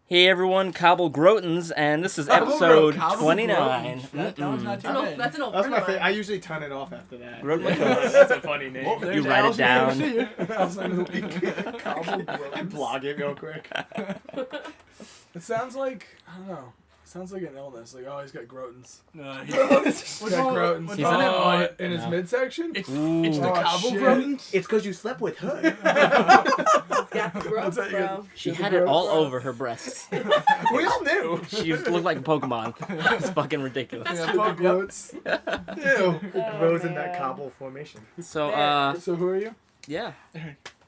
Hey everyone, Cobble Grotins, and this is episode 29. That one's not too bad. That's an old That's friend my of mine. favorite. I usually turn it off after that. Grotin. That's a funny name. Well, there's You write it Al's down. name. See ya. I blog it real quick. It sounds like, I don't know. It sounds like an illness. Like, oh, he's got Grotins. He's He's got Grotins. He's on it. In his midsection? It's Ooh. the Oh, Cobble shit. Grotins. It's because you slept with her. He's got the growth, That's how you bro. She Yeah, had the it all growth. over her breasts. We all knew. She looked like a Pokemon. It's fucking ridiculous. The Groats. Ew. It grows in that man. cobble formation. So, So who are you? yeah.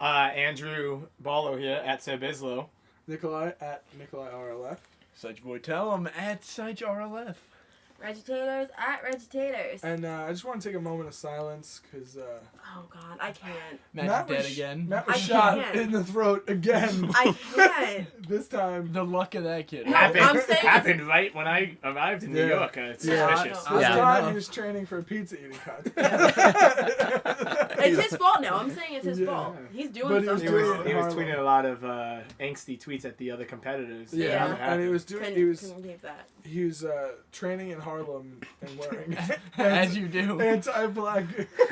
Andrew Ballo here at Seb Islow. Nikolai at Nikolai RLF. Such boy, tell him at Such RLF. Regitators at Regitators. And I just want to take a moment of silence because Oh God, I can't. Matt's dead again. Matt was I shot can't. in the throat again. I can't. This time. The luck of that kid. No, I'm saying happened right when I arrived in New Yeah. York. It's Yeah. suspicious. I know. This Yeah. time he was training for a pizza eating contest. it's his fault now. I'm saying it's his Yeah. fault. He's doing But he was He something was, wrong. he was Harlem. tweeting a lot of angsty tweets at the other competitors. Yeah, Yeah. and he was doing. Couldn't- He was couldn't keep that. training in Harlem and wearing As you do. anti-black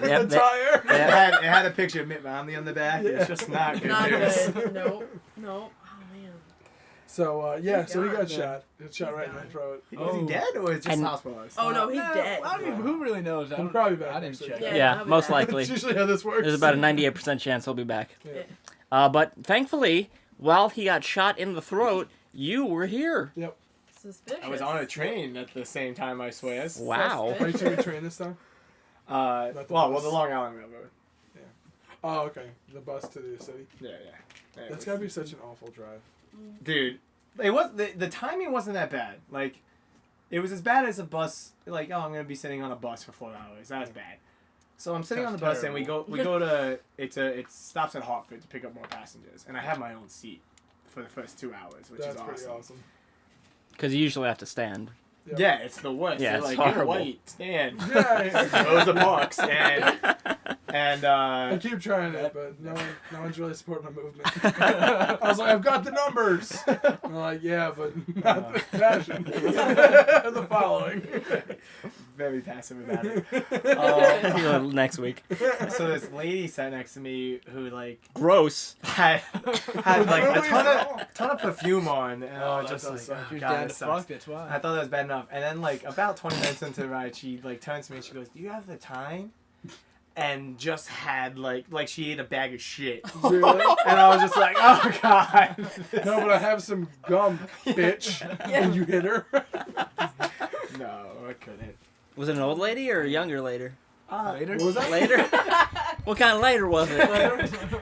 Yep, attire. It had a picture of Mitt Romney on the back. Yeah. It's just not good Not news. good. Nope. Nope. Oh man. So He's so he got gone. shot. He got shot He's right in gone. the throat. Is Oh. he dead or is it just And- hospitalized? Oh no, he's dead. I don't even, who really knows? I He'll don't, probably be back I didn't next week. check. Yeah. it. Yeah, I'll be most back. That's likely. usually how this works. There's about a 98% chance he'll be back. Yeah. But thankfully, while he got shot in the throat, you were here. Yep. Suspicious. I was on a train at the same time, I swear. Wow. Are you taking a train this time? Well, the the bus. Long Island Railroad. Oh, okay. The bus to the city. Yeah. That's gotta be such an awful drive. Dude, it was the timing wasn't that bad. Like, it was as bad as a bus. Like, oh, I'm gonna be sitting on a bus for 4 hours. That was bad. So I'm sitting on the That's bus and we go to it stops at Hartford to pick up more passengers, and I have my own seat for the first 2 hours, which That's is pretty awesome. awesome. Because you usually have to stand. Yep. Yeah, it's the worst. Yeah, They're it's like, horrible. you're white, stand. Yeah. Rosa Parks and I keep trying it, but no one's really supporting my movement. I was like, I've got the numbers. And I'm like, yeah, but not the passion. The following. very passive about it. Next week. So this lady sat next to me who like Gross. had like a ton of perfume on, and I was just like, oh, You're God, down it to sucks. fuck, that's why. I thought that was bad enough. And then like about 20 minutes into the ride, she like turns to me and she goes, "Do you have the time?" And just had like she ate a bag of shit. Really? And I was just like, oh God. No, but I have some gum, bitch. And you hit her. No, I couldn't. Was it an old lady or a younger lady? Later? What was that? Later? What kind of later was it?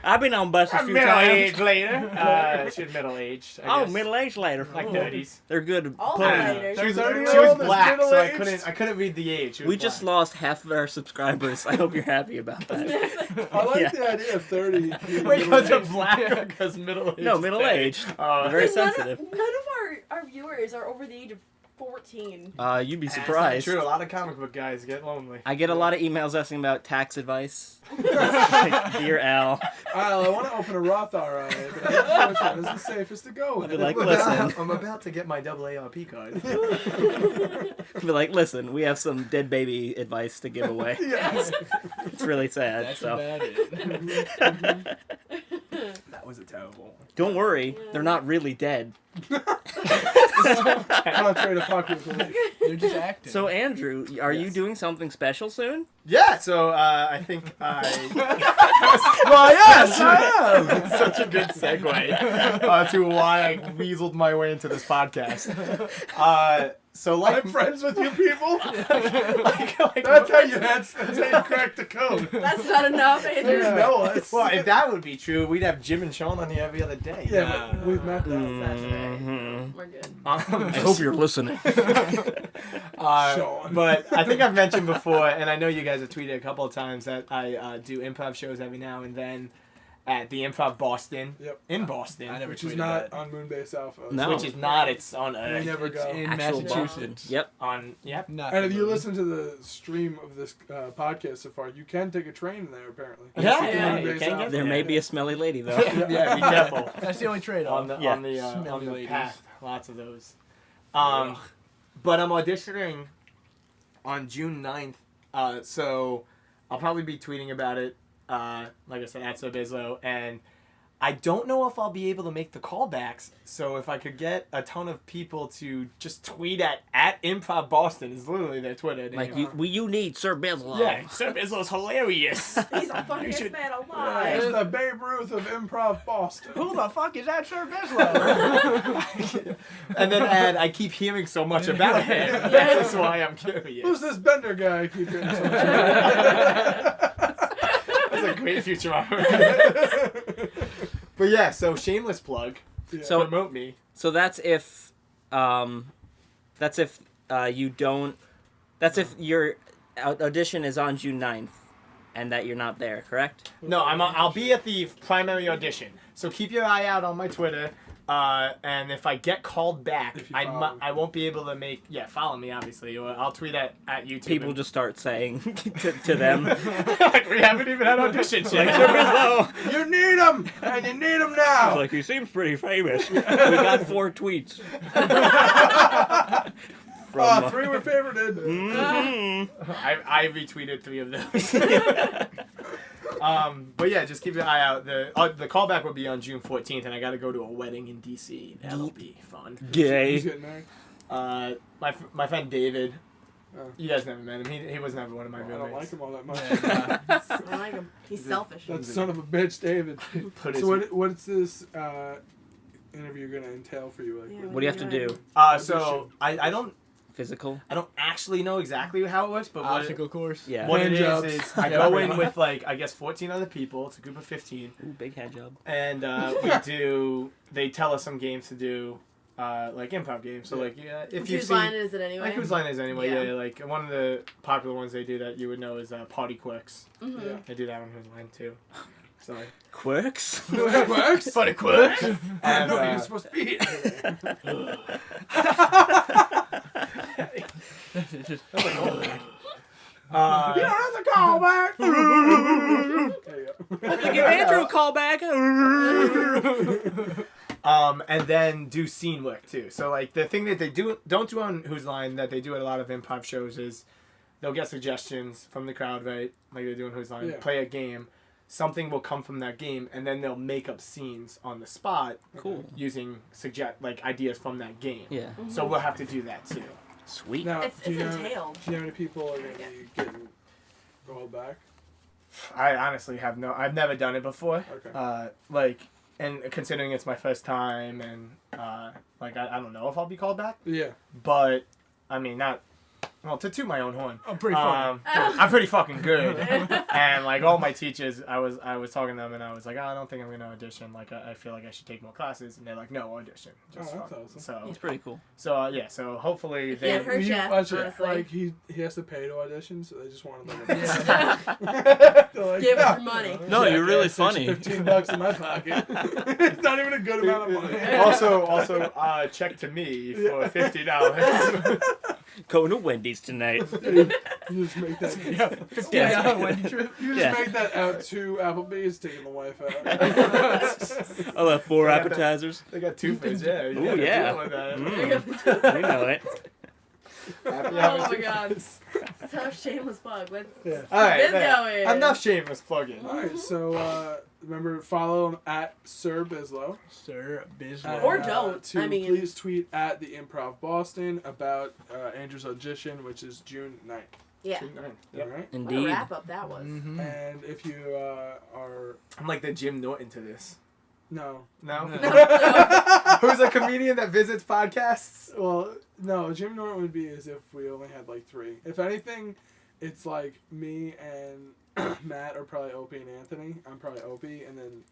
I've been on buses a few times. Middle-aged later. She's middle-aged. I Oh, guess. middle-aged later. Like 30s. They're good. All pudding. later. She was, she 30-year-old was is black, so I middle-aged? couldn't read the age. She was We just black. lost half of our subscribers. I hope you're happy about that. I like Yeah. the idea of 30. being Wait, because middle-aged. of black or because middle-aged? No, middle-aged. Oh, Very None sensitive. of our viewers are over the age of 14. You'd be That's not surprised. true. A lot of comic book guys get lonely. I get a lot of emails asking about tax advice. Like, Dear Al. I want to open a Roth IRA, but I don't know which one is the safest to go with. I'd be like, listen. I'm about to get my AARP card. Be like, listen, we have some dead baby advice to give away. Yes. It's really sad. That's So about it. That was a terrible one. don't worry, they're not really dead. Contrary to popular belief. They're just acting. So Andrew, are you Yes. doing something special soon? Yeah, so I think I. Well, yes, I am. Such a good segue to why I weaseled my way into this podcast. So like I'm friends with you people. like That's how you crack the code. That's not enough, You Andrew. know us. well, if that would be true, we'd have Jim and Sean on here every other day. Yeah, but we've met that. Mhm. We're good. I hope you're listening. Sean. But I think I've mentioned before, and I know you guys have tweeted a couple of times that I do improv shows every now and then at the Improv Boston. Yep. In Boston. I never Which is tweeted not that. on Moonbase Alpha. No. Which is not. It's on We Earth. never It's go. in Actual Massachusetts. Yep. On yep. Not And if you Cleveland. listen to the stream of this podcast so far, you can take a train there apparently. Yeah, Yeah, you Moonbase can Alpha. get There may be a smelly lady though. Yeah, be careful. That's the only trade-off. on the Yeah. on the Smelly on the ladies. path lots of those. But I'm auditioning on June 9th, so I'll probably be tweeting about it. Like I said, at Sobizlo, and I don't know if I'll be able to make the callbacks. So if I could get a ton of people to just tweet at Improv Boston is literally their Twitter name. Like you need Sir Bislow. Yeah, Sir Bislow's hilarious. He's the funniest man It's alive. the Babe Ruth of Improv Boston. Who the fuck is that Sir Bislow? And then add, I keep hearing so much about him. That's why I'm curious. Who's this Bender guy I keep hearing so much That's a great Futurama. But yeah, so shameless plug. Yeah. So- Promote me. So that's if you don't. That's if your audition is on June 9th, and that you're not there. Correct? No, I'll be at the primary audition. So keep your eye out on my Twitter. And if I get called back, If you follow me. I won't be able to make. Yeah, follow me obviously. Or I'll tweet at YouTube. People just start saying to them, like we haven't even had auditions like yet. Sir Bislow. You need him, and you need him now. Like he seems pretty famous. We got 4 tweets. From, 3 were favorited. Mhm. I retweeted 3 of those. But yeah, just keep your eye out. The callback will be on June 14th, and I got to go to a wedding in DC. That'll be fun. Who's Gay. getting married? My friend David. Oh. You guys never met him. He was never one of my I don't like roommates. him all that much. I like him. He's selfish. That son of a bitch, David. Put his, So what's this interview gonna entail for you? Like, Yeah, What do you have to do? so I don't Physical? actually know exactly how it works, but Obstacle course. Yeah. what Hand it jobs. is I go in with like I guess 14 other people. It's a group of 15, Ooh, big hand job. and they tell us some games to do, like improv games. So like if you Whose see line is it anyway? like whose line is anyway? Yeah. Yeah, like one of the popular ones they do that you would know is Party Quirks. Mhm. Yeah. They do that on whose line too. So like, Quirks? That works. Party Quirks. I And, know you're supposed to be here. You don't have to call back. There you go. Give Andrew a call back. And then do scene work too. So like the thing that they don't do on Whose Line that they do at a lot of improv shows is they'll get suggestions from the crowd, right? Like they do in Whose Line, Yeah. play a game. Something will come from that game, and then they'll make up scenes on the spot Cool. using ideas from that game. Yeah. So we'll have to do that too. Sweet. Now, It's do you know entailed. how many people are going to be getting called back? I honestly I've never done it before. Okay. And considering it's my first time, and I don't know if I'll be called back, Yeah. but I mean to toot my own horn. I'm pretty funny. I'm pretty fucking good, and like all my teachers, I was talking to them, and I was like, I don't think I'm gonna audition. Like I feel like I should take more classes, and they're like, no, audition. Just that's fuck. awesome. He's pretty cool. So hopefully they. Yeah, hurt ya, Watch it. honestly. Like he has to pay to audition, so they just want to like. Yeah. They're like, Give "Yeah, us your money. No, you're really it's extra funny. $15 in my pocket. It's not even a good amount of money. Also, check to me for $50. Going to Wendy's tonight. You just make that. Yeah, Wendy trip. You just Yeah. make that out to Applebee's, taking the wife out. I'll have 4 appetizers. They got 2 foods. Yeah. you Ooh, gotta yeah. deal with that. Mm. You know it. Happy Oh having my 2 God. foods. So shameless plug. Let's Yeah. All right, Biz there. going. Enough shameless plugging. All right, so remember follow him at Sir Bislow. Sir Bislow. Or don't. To I mean- please tweet at the Improv Boston about Andrew's audition, which is June 9th. yeah. All Yep. right. What a Indeed. wrap up that was. Mm-hmm. And if you are I'm like the Jim Norton to this. no, No? No. Who's a comedian that visits podcasts? well, no, Jim Norton would be as if we only had like 3. If anything, it's like me and Matt are probably Opie and Anthony. I'm probably Opie, and then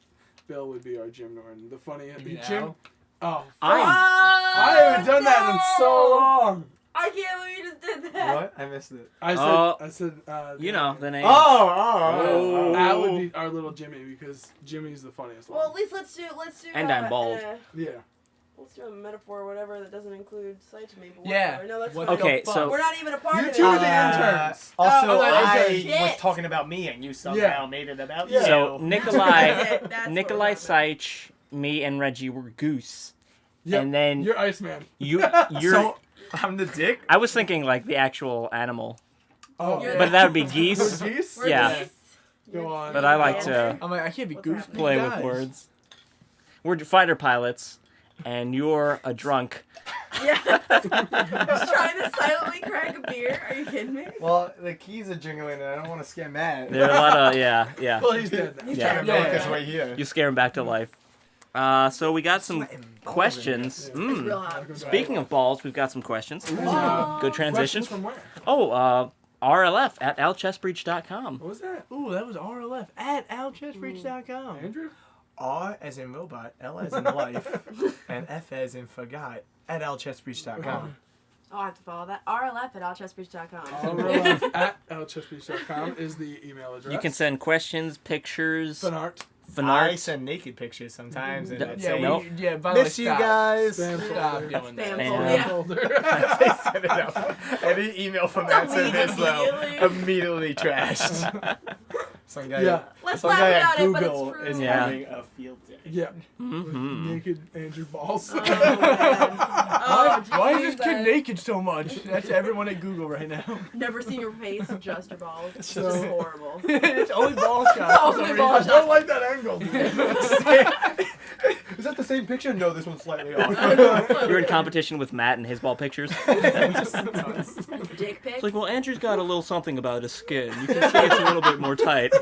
Bill would be our Jim Norton. The funny You mean Jim. Al? Oh, I haven't done that in so long. I can't believe you just did that. What? I missed it. I said. You know the name. Oh. That would be our little Jimmy because Jimmy's the funniest Well, at one. least let's do. And I'm bald. Yeah. Let's do a metaphor or whatever that doesn't include sight to me. But Yeah. whatever. No, that's What fine. the Okay, fuck? so We're not even a part You of two it. are the interns. Also, Oh, I shit. was talking about me, and you somehow Yeah. made it about Yeah. you. So That's Nikolai, it. That's what Nikolai we're talking Seich, me and Reggie were Goose, Yep. and then You're Iceman. you're. So I'm the dick. I was thinking like the actual animal, Oh, You're but that would be With geese. geese? We're Yeah. geese. Go You're- on. But I like Panther. to I'm like, I can't be What's goose. happening? play guys. with words. We're fighter pilots, and you're a drunk. Yeah. Just trying to silently crack a beer. Are you kidding me? Well, the keys are jingling, and I don't want to scare Matt. There are a lot of yeah. Well, he's dead now. He's Yeah. trying to Make make his it. way here. You scare him back to life. So we got some Sweating balls questions. in It's Mm. real hot. Speaking of balls, we've got some questions. Oh. Good transition. Questions from where? Oh, RLF at alchessbreach.com. What was that? Ooh, that was RLF at alchessbreach.com. Andrew? R as in robot, L as in life, and F as in forgot at alchessbreach.com. Oh, I have to follow that. RLF at allchessbreach.com. RLF at lchessbeach.com is the email address. You can send questions, pictures, Fan art. fan I art. send naked pictures sometimes, and D- I'd Yeah, say, Nope. by the way, miss you stop. guys. Spam Stop folder. doing that. Spam folder. folder. Yeah. They set it up. Any email from Matt said this though, Immediately. immediately trashed. Some guy, Yeah. Let's some laugh guy about at it, but it's Google true. is Yeah. having a field day. Yeah. Mm-hmm. Naked Andrew balls. Oh, man. Oh, Why is this Jesus. kid naked so much? That's everyone at Google right now. Never seen your face, just your balls. It's So- just horrible. It's only ball shots. Only ball I shots. don't like that angle, dude. Is that the same picture? No, this one's slightly off. You're in competition with Matt and his ball pictures. Dick pics. It's like, well, Andrew's got a little something about his skin. You can see it's a little bit more tight.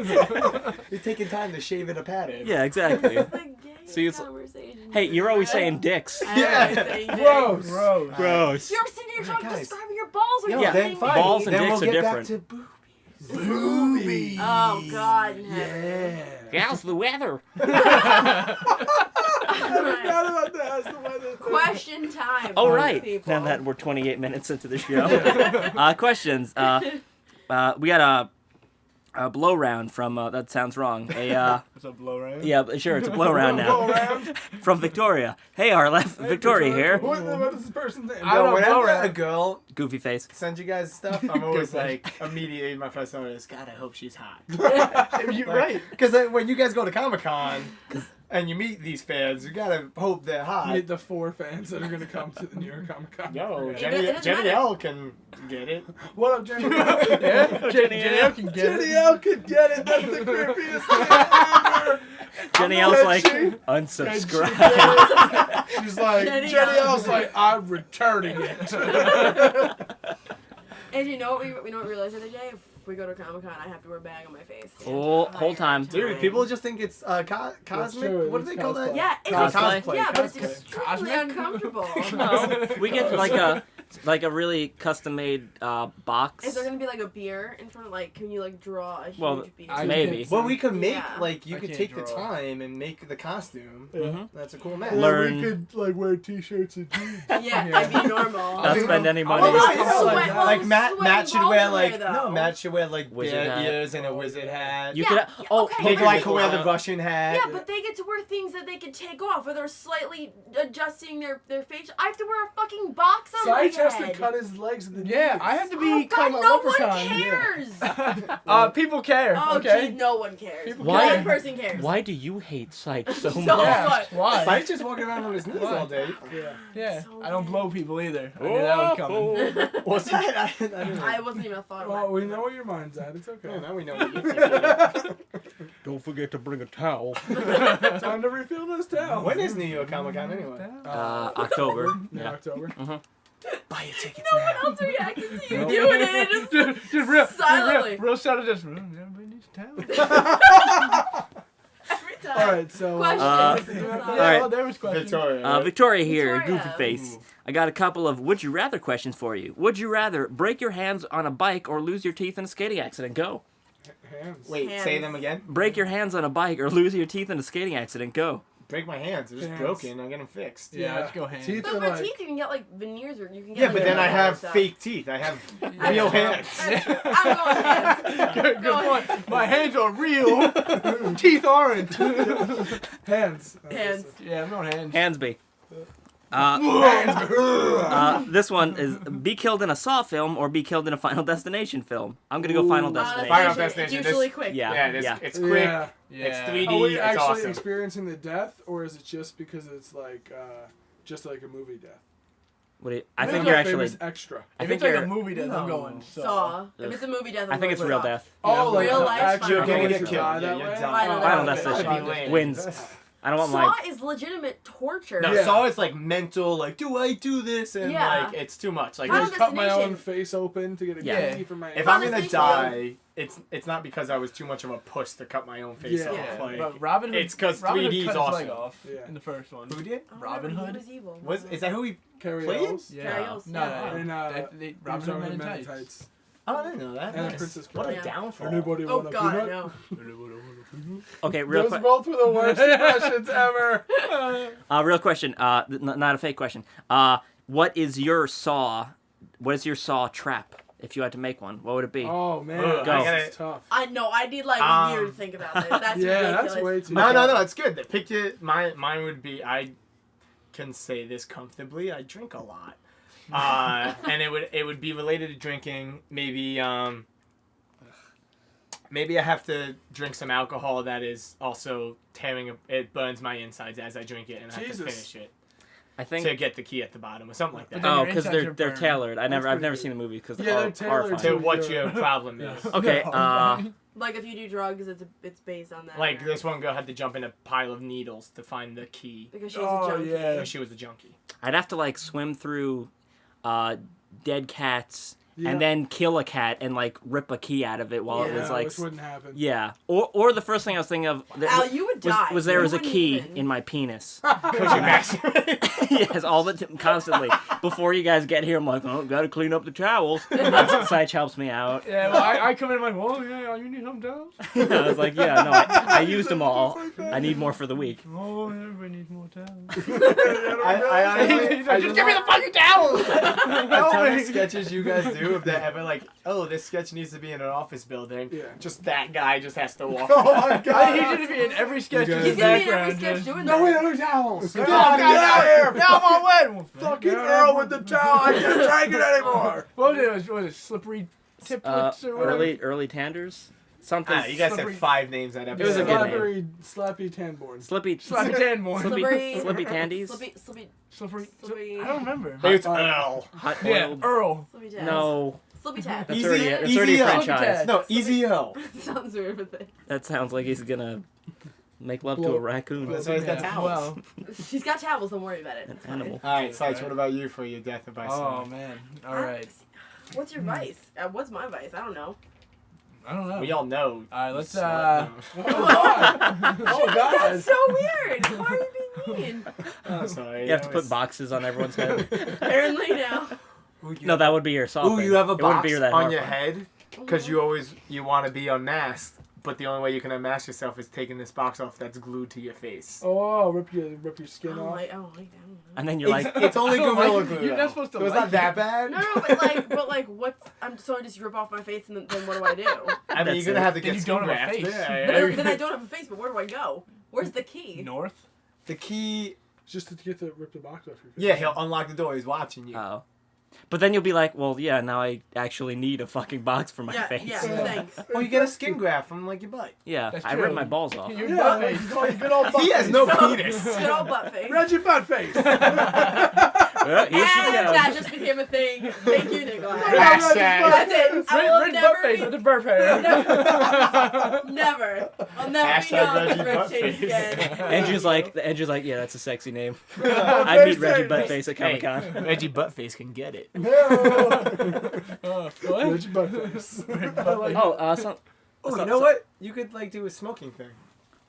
You're taking time to shave it a pattern. Yeah, exactly. It's the gayest See, it's- conversation. Hey, you're always saying dicks. I always say dicks. Gross. Gross. Gross. You're sitting here trying to Guys. describe your balls. Are you Yeah, kidding me? balls and then dicks we'll are get different. back to boobies. Boobies. Oh, God in heaven. Yeah. How's the weather? I forgot about that. That's the weather thing. Question time. Oh, right. people. Now that we're 28 minutes into the show. Questions. We got a blow round from, that sounds wrong. What's up, blow round? Yeah, sure, it's a blow round Go now. around. From Victoria. Hey, Arlef. Victoria here. What is this person's name? I don't know, whenever Laura. a girl Goofy face. sends you guys stuff, I'm always like, immediately my first thought is, God, I hope she's hot. You're right. Because when you guys go to Comic Con and you meet these fans, you gotta hope they're hot. Meet the 4 fans that are going to come to the New York Comic Con. Yo, It Jenny, doesn't Jenny matter. L can get it. What up, Jenny? Yeah, Jenny L can get Jenny it. L could get it. That's the creepiest thing ever. Jenny L's like, she- unsubscribe. She's like, Jenny Jenny L. L's like, I'm returning it. And you know what we don't realize the other day? If we go to Comic Con, I have to wear a bag on my face. Whole time. Dude, people just think it's cosmic. true, What do it's they call that? cosplay. Yeah, it's Cosplay? Yeah, but it's Cosplay. extremely Cosmic? uncomfortable. No, we get like a really custom made box. Is there gonna be like a beer in front of can you draw a huge Well, beer? I maybe. can't Well, we could make Yeah. you I could can't take the draw. time and make the costume. Mhm. That's a cool match. Learn- We could wear t-shirts and jeans. Yeah, I'd be normal. Not spend any money. Well, Well, no, like sweat- that. Like Matt sweaty should balls wear to like though. Matt should wear like Wizard bear hat. ears and a wizard hat. You Yeah, could. yeah, Oh, okay. Maybe I could wear the Russian. Russian hat. Yeah, but they get to wear things that they can take off, or they're slightly adjusting their face. I have to wear a fucking box on my Sage has to head. cut his legs at the Yeah, knees. I have to Oh be God, kind of no one leprechaun. cares. People care. Oh, okay. gee, no one cares. People Why- One person cares. Why do you hate Sight so So much? Yeah. much. Why? Site's just walking around on his knees Why? all day. Yeah. Yeah. So I don't bad. blow people either. I knew that was coming. What's that? I don't know. I wasn't even a thought Well, about we it. know where your mind's at. It's okay. Yeah, now we know what you're thinking. Don't forget to bring a towel. Time to refill those towels. When is New York Comic Con anyway? October. In Yeah. October. Buy your tickets No one else reacted to you No. doing it. Just Just real, silently. real shot of this. Everybody needs a towel. every time. All right, so Questions. all Yeah, right. well, there was questions. Victoria. right? Victoria here, Victoria. Goofy Face. I got a couple of would you rather questions for you. Would you rather break your hands on a bike or lose your teeth in a skating accident? Go. hands. Wait, Hands. say them again. Break your hands on a bike or lose your teeth in a skating accident? Go. Break my hands. They're just Hands. broken. I'll get them fixed. Yeah, let's go hands. Teeth But are for like, teeth, you can get veneers, or you can get. Yeah, but then I other have stuff. fake teeth. I have That's real true. hands. That's true. I'm going hands. Good Go point. My hands are real. Teeth aren't. hands. Hands. Yeah, I'm going hands. Handsby. This one is be killed in a Saw film or be killed in a Final Destination film. I'm gonna go Final Ooh. Destination. Final It's Destination, usually this- quick. Yeah. Yeah, it is. yeah. It's quick. Yeah. Yeah. It's 3D. Are we It's actually awesome. experiencing the death, or is it just because it's like just like a movie death. What do you, I Maybe think a you're actually. famous extra. I If think it's like you're. a movie death, I'm going Saw. If it's a movie death, I'm I think it's going real Saw. death. Oh, like Real life actually final. You're gonna going get to killed. die Yeah, that you're way? dying. Final Final Destination. Destination wins. I don't want Saw like. is legitimate torture. No, Yeah. Saw is like mental, like, do I do this? And Yeah. like, it's too much. Like, Final Just cut my Destination. own face open to get a Yeah. key for my. if Final I'm gonna Destination. die, it's not because I was too much of a puss to cut my own face Yeah. off. Yeah. Like, But Robin Hood. it's 'cause Robin Hood 3D 's cut his leg awesome. off Yeah. in the first one. who did? I don't Robin remember, Hood? He was evil. Was is that who he? Carrie Played? Ells? Yeah. Carrie Ells, No, yeah. no. And Robin Hood Men in Tights. Oh, I didn't know that. And Nice. Princess What a Bride. downfall. Anybody Oh want a God, I peanut? know. Okay, real Those quick. both were the worst impressions ever. Real question. Not a fake question. What is your Saw? What is your Saw trap? If you had to make one, what would it be? Oh man, Ugh, Go. this is tough. I know. I need like a year to Um, think about this. That's Yeah, ridiculous. that's way too. No, it's good. Pick it. Mine would be. I can say this comfortably. I drink a lot, and it would be related to drinking. Maybe I have to drink some alcohol that is also tearing. It burns my insides as I drink it, and I have to Jesus. finish it I think. to get the key at the bottom or something like that. But then Oh, your because insides they're are they're burned. tailored. I've pretty never good. seen the movie because Yeah, they're tailored To horrifying. what your problem is. Okay. Like if you do drugs, it's based on that. Like this one girl had to jump in a pile of needles to find the key. because she was Oh, a junkie. yeah. Because she was a junkie. I'd have to like swim through dead cats Yeah. and then kill a cat and like rip a key out of it while it Yeah, was like. which wouldn't happen. Yeah. Or the first thing I was thinking of. Al, you would die. Was there You was a wouldn't key even. in my penis. Because you masturbate. Yes, all the constantly. Before you guys get here, I'm like, oh, gotta clean up the towels. Sage helps me out. Yeah, well, I come in, I'm like, well, yeah, you need some towels? I was like, yeah, no, I used them all. I need more for the week. Oh, everybody needs more towels. I Just give me the fucking towels! a Help ton me! of sketches you guys do if they're ever like, oh, this sketch needs to be in an office building. Yeah. Just that guy just has to walk. Oh my I god. need you to be in every sketch. You in guys- the He's gonna be in every background, sketch just- doing No, that. wait, no towels. Come on, get out here! Now I'm on wet! Fucking Earl with the towel. I can't take it anymore. What was it? Slippery tiplets or whatever? Early Tanders? Something. Ah, you guys said Slippery- 5 names that episode. It was a good name. Slappy Tanborn. Slippy. Slappy tan more. Slippery. Slippy Tandies? Slippy. Slippery. Slippery. I don't remember. Hey, it's Earl. Hot Yeah, boiled. Earl. Slippy tabs. No, Slippy tabs. that's Easy- already that's easy already a L. franchise. No, Easy L. Sounds weird, but they- That sounds like he's gonna make love to a raccoon. That's why he's got Yeah, towels. well, She's got towels. Don't worry about it. An animal. All right, Sykes, what about you for your death by oh Saw? man. Alright. What's your vice? What's my vice? I don't know. I don't know. We all know. Alright, let's Slut. Oh god. Oh god. That's so weird. Why are you being mean? Oh, sorry. You have to put boxes on everyone's head. Apparently now. No, that would be your soft. Ooh, thing. you have a It wouldn't box be that on your horrifying. head because you want to be unmasked, but the only way you can unmask yourself is taking this box off that's glued to your face. Oh, rip your skin I don't off. like that. And then you're like, It's only I don't Gorilla like it. Glue. You're though. not supposed to So it's like not that bad. No, but like, what's? So I just rip off my face, and then what do I do? I mean, That's you're gonna it. have to Then get you skin don't have a graft. face. Then I don't have a face, but where do I go? Where's the key? North? The key. Just to get the rip the box off your face. Yeah, he'll unlock the door. He's watching you. oh. But then you'll be like, well, yeah, now I actually need a fucking box for my Yeah, face. yeah. Yeah. Thanks. Well, you get a skin graft from like your butt. Yeah, That's I true. ripped my balls off. Your Yeah, butt like, face. good old butt He has face. no penis. Good old butt face. Reggie butt face. Well, here she And goes. that just became a thing. Thank you, Nikolai. Hashtag. That's it. I will Red butt face never with the burp hair. Never. I'll never be Hashtag known as Reggie Red Butt Shades Face. again. Andrew's like, yeah, that's a sexy name. I meet Reggie Buttface at Comic Con. Reggie Buttface can get it. What? Reggie butt face. Oh, you know what? You could like do a smoking thing.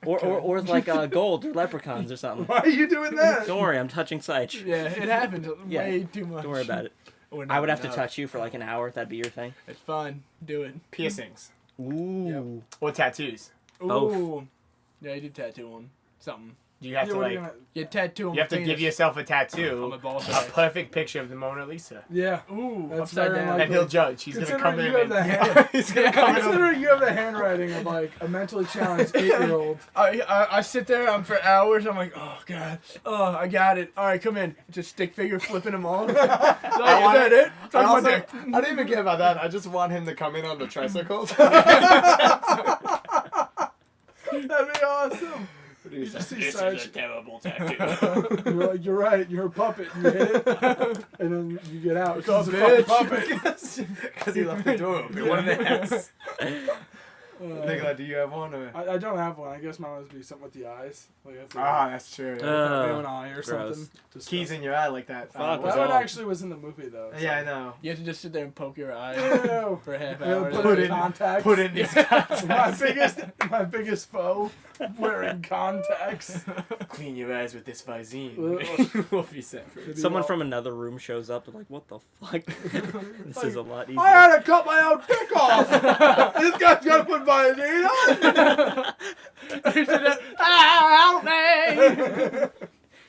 or like gold or leprechauns or something. Why are you doing that? Don't worry, I'm touching Sage. Yeah, it happens Yeah. way too much. Don't worry about it. Or I would have to no. touch you for like an hour. That'd be your thing. It's fun. Do it. Piercings Ooh. or tattoos. Both. Ooh. Yeah, you did tattoo one. Something. You have Yeah, to what are like. you gonna- You tattoo on You have to my give penis. yourself a on tattoo, my ball a sack. perfect picture of the Mona Lisa, Yeah. Ooh, That's upside very down. unlikely. and he'll judge. He's gonna come in. Considering you have the And, hand- he's gonna come in. Considering you have the handwriting of like a mentally challenged 8-year-old. I sit there for hours. I'm like, oh god, oh I got it. All right, come in. Just stick figure flipping them all. Is that it? I, Suck my also, dick. I don't even care about that. I just want him to come in on the tricycles. That'd be awesome. You just see This Sarge. is a terrible tattoo. You're like, you're right. You're a puppet. And you hit it, and then you get out. Call It's a fucking bitch. puppet. Because he left the door open. What an ass. Nicola, do you have one? Or? I don't have one. I guess mine would be something with the eyes. Like if they That's true. have an eye or gross. something. Keys in your eye like that. Fuck. That all- one actually was in the movie though. Yeah, I know. You have to just sit there and poke your eye Ew. for a half Yeah, hour. put it in contacts. Put in these my biggest foe, wearing contacts. Clean your eyes with this Visine. Ugh. We'll be set for It'd be Someone all- from another room shows up. They're like, "What the fuck? This is a lot easier." I had to cut my own dick off. This guy's got to put Visine on. Help me!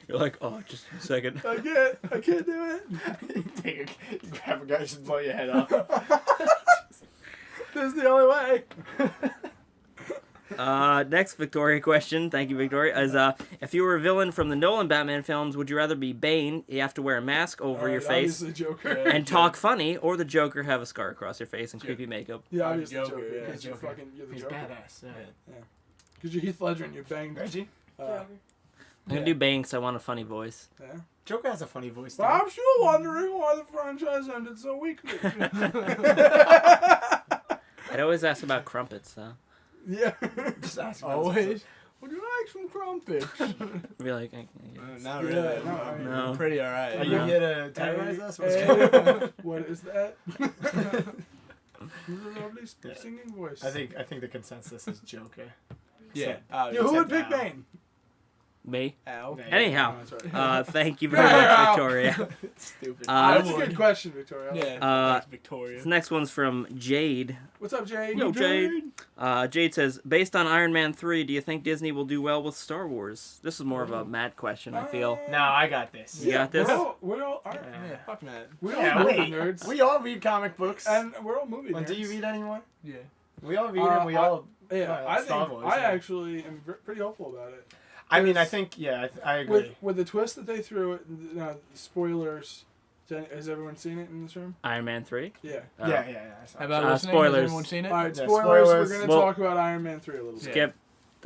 You're like, "Oh, just a second." I can't do it. you grab a guy, just blow your head off. This is the only way. Next Victoria question, thank you Victoria, is if you were a villain from the Nolan Batman films, would you rather be Bane, you have to wear a mask over your face, Obviously Joker. and talk funny, or the Joker have a scar across your face and creepy makeup? Yeah, obviously Joker, Joker. yeah, Yeah, you're Joker. fucking, you're the He's Joker. badass. Yeah. Because you're Heath Ledger and you banged. Reggie? I'm gonna do Bane because I want a funny voice. Yeah. Joker has a funny voice. Too. But I'm still wondering why the franchise ended so weakly. I'd always ask about crumpets, though. Yeah. Just ask Always. Would you like some crumpets? I'd be like, Not Yeah, really. no, I mean, no. Pretty alright. Are you here to terrorize us? What's Hey, going on? what is that? Lovely singing voice. I think the consensus is Joker. Yeah. Yo, who would pick Except Al. Bane? Me? Ow. Yeah. Anyhow, Oh, that's right. thank you very much, Victoria. Stupid. That's a would. good question, Victoria. Yeah. Uh, Thanks, Victoria. This next one's from Jade. What's up, Jay? Yo, Jade. Jade says, based on Iron Man 3, do you think Disney will do well with Star Wars? This is more of a Matt question, I feel. No, I got this. You got this? We're all all right. Yeah, fuck man. We're Yeah, all movie wait. nerds. We all read comic books. And we're all movie Well, nerds. do you read anymore? Yeah. We all read and we all. Yeah, I Star think Wars, I yeah. actually am pretty hopeful about it. I mean, I think, yeah, I agree. With the twist that they threw, spoilers. Has everyone seen it in this room? Iron Man 3? Yeah. Yeah. How about Uh, listening? spoilers. Has everyone seen it? All right, Yeah, spoilers. spoilers. We're gonna Well- talk about Iron Man 3 a little bit. Skip.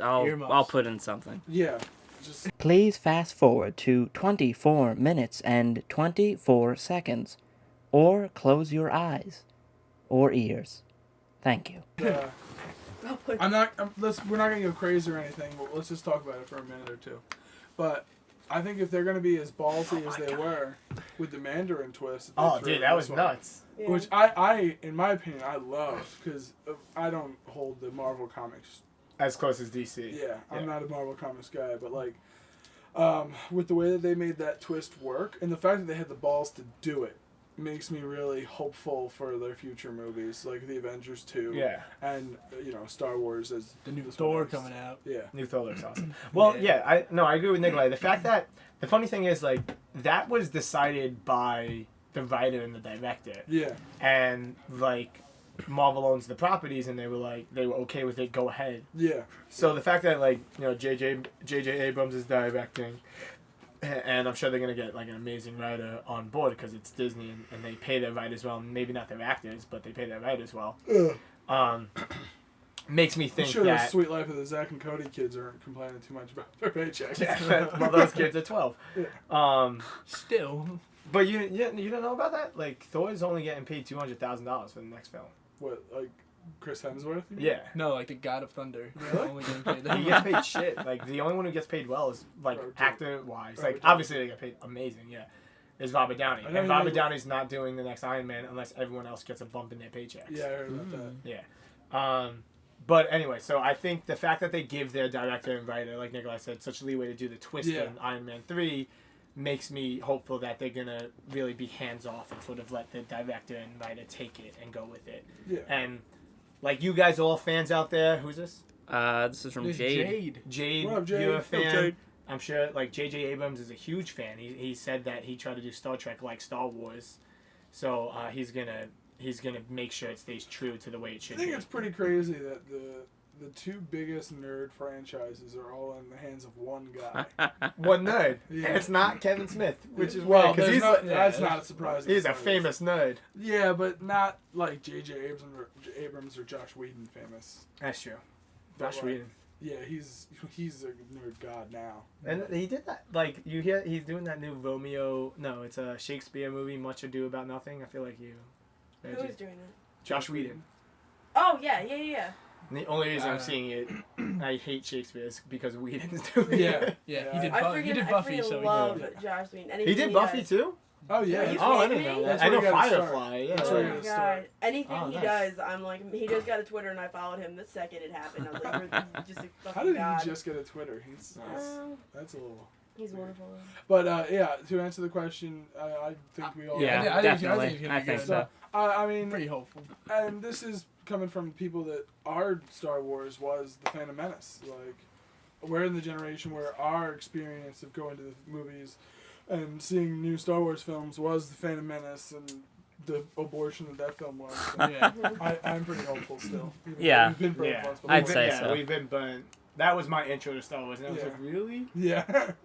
Earmuffs. I'll put in something. Yeah. Just Please fast forward to 24 minutes and 24 seconds. Or close your eyes. Or ears. Thank you. we're not gonna go crazy or anything. But let's just talk about it for a minute or two. But I think if they're gonna be as ballsy as they were with the Mandarin twist, that they Oh, threw dude, in that this was one, nuts. Which I, in my opinion, I love because I don't hold the Marvel comics. As close as DC. Yeah, I'm Yeah. not a Marvel comics guy, but like, with the way that they made that twist work and the fact that they had the balls to do it, makes me really hopeful for their future movies, like the Avengers 2. Yeah. And Star Wars as The new this Thor one is. coming out. Yeah. New Thor looks awesome. Well, yeah, I agree with Nikolai. The fact that the funny thing is, like, that was decided by the writer and the director, Yeah. and like Marvel owns the properties, and they were okay with it. Go ahead. Yeah. So the fact that J.J. Abrams is directing, and I'm sure they're gonna get like an amazing writer on board because it's Disney and they pay their writers well. Maybe not their actors, but they pay their writers well. Makes me I'm think sure that. the Sweet Life of the Zack and Cody kids aren't complaining too much about their paychecks. Yeah, well, those kids are 12. Still. But you don't know about that? Like, Thor's only getting paid $200,000 for the next film. What, like Chris Hemsworth? you mean? Yeah. No, like the God of Thunder. Really? Only getting paid that He much. gets paid shit. Like, the only one who gets paid well is, like, Robert Downey. actor-wise. Robert Like, Downey. obviously they get paid amazing, yeah. Is Robert Downey. I know And you Robert like- Downey's not doing the next Iron Man unless everyone else gets a bump in their paychecks. Yeah, I heard about that. Yeah. But anyway, so I think the fact that they give their director and writer, like Nikolai said, such leeway to do the twist Yeah. in Iron Man 3 makes me hopeful that they're going to really be hands-off and sort of let the director and writer take it and go with it. Yeah. And, like, you guys all fans out there, who's this? This is from There's Jade. Jade, What up, Jade? you're a Yo, fan. Jade. I'm sure, like, J.J. Abrams is a huge fan. He said that he tried to do Star Trek like Star Wars. So he's gonna make sure it stays true to the way it I should think be. it's pretty crazy that the two biggest nerd franchises are all in the hands of one guy. One nerd. Yeah. And it's not Kevin Smith, which is well, weird, 'cause there's he's, no- yeah, that's that's- not surprising. he's a famous nerd. Yeah, but not like J.J. Abrams or Josh Whedon famous. That's true. But Josh like- Whedon. Yeah, he's a nerd god now. And he did that. Like you hear, he's doing that new Romeo. No, it's a Shakespeare movie, Much Ado About Nothing. I feel like you. Who's doing it? Josh Whedon. Oh yeah. And the only reason I'm seeing it, I hate Shakespeare is because Whedon's doing it. Yeah, Yeah. he did. He I did Buffy, so love he Josh Whedon. He Anything did Buffy does. too. Oh yeah. Are you Oh, I kidding didn't know me? that. That's I where know you gotta start. Firefly. Yeah. That's Oh where you my gotta god! start. Anything Oh, he nice. does, I'm like, he just got a Twitter, and I followed him the second it happened. I was like, you're just a fucking How did god. he just get a Twitter? That's a little. He's wonderful. But yeah, to answer the question, I think we all. Yeah, I think definitely. it's gonna I be think good. so. I mean, pretty hopeful. and this is coming from people that our Star Wars was the Phantom Menace. Like, we're in the generation where our experience of going to the movies and seeing new Star Wars films was the Phantom Menace and the abortion that film was. So Yeah. I'm pretty hopeful still. even though Yeah. we've been burned Yeah. once I'd before. say yeah, so. we've been burnt. That was my intro to Star Wars, and I was Yeah. like, really? Yeah.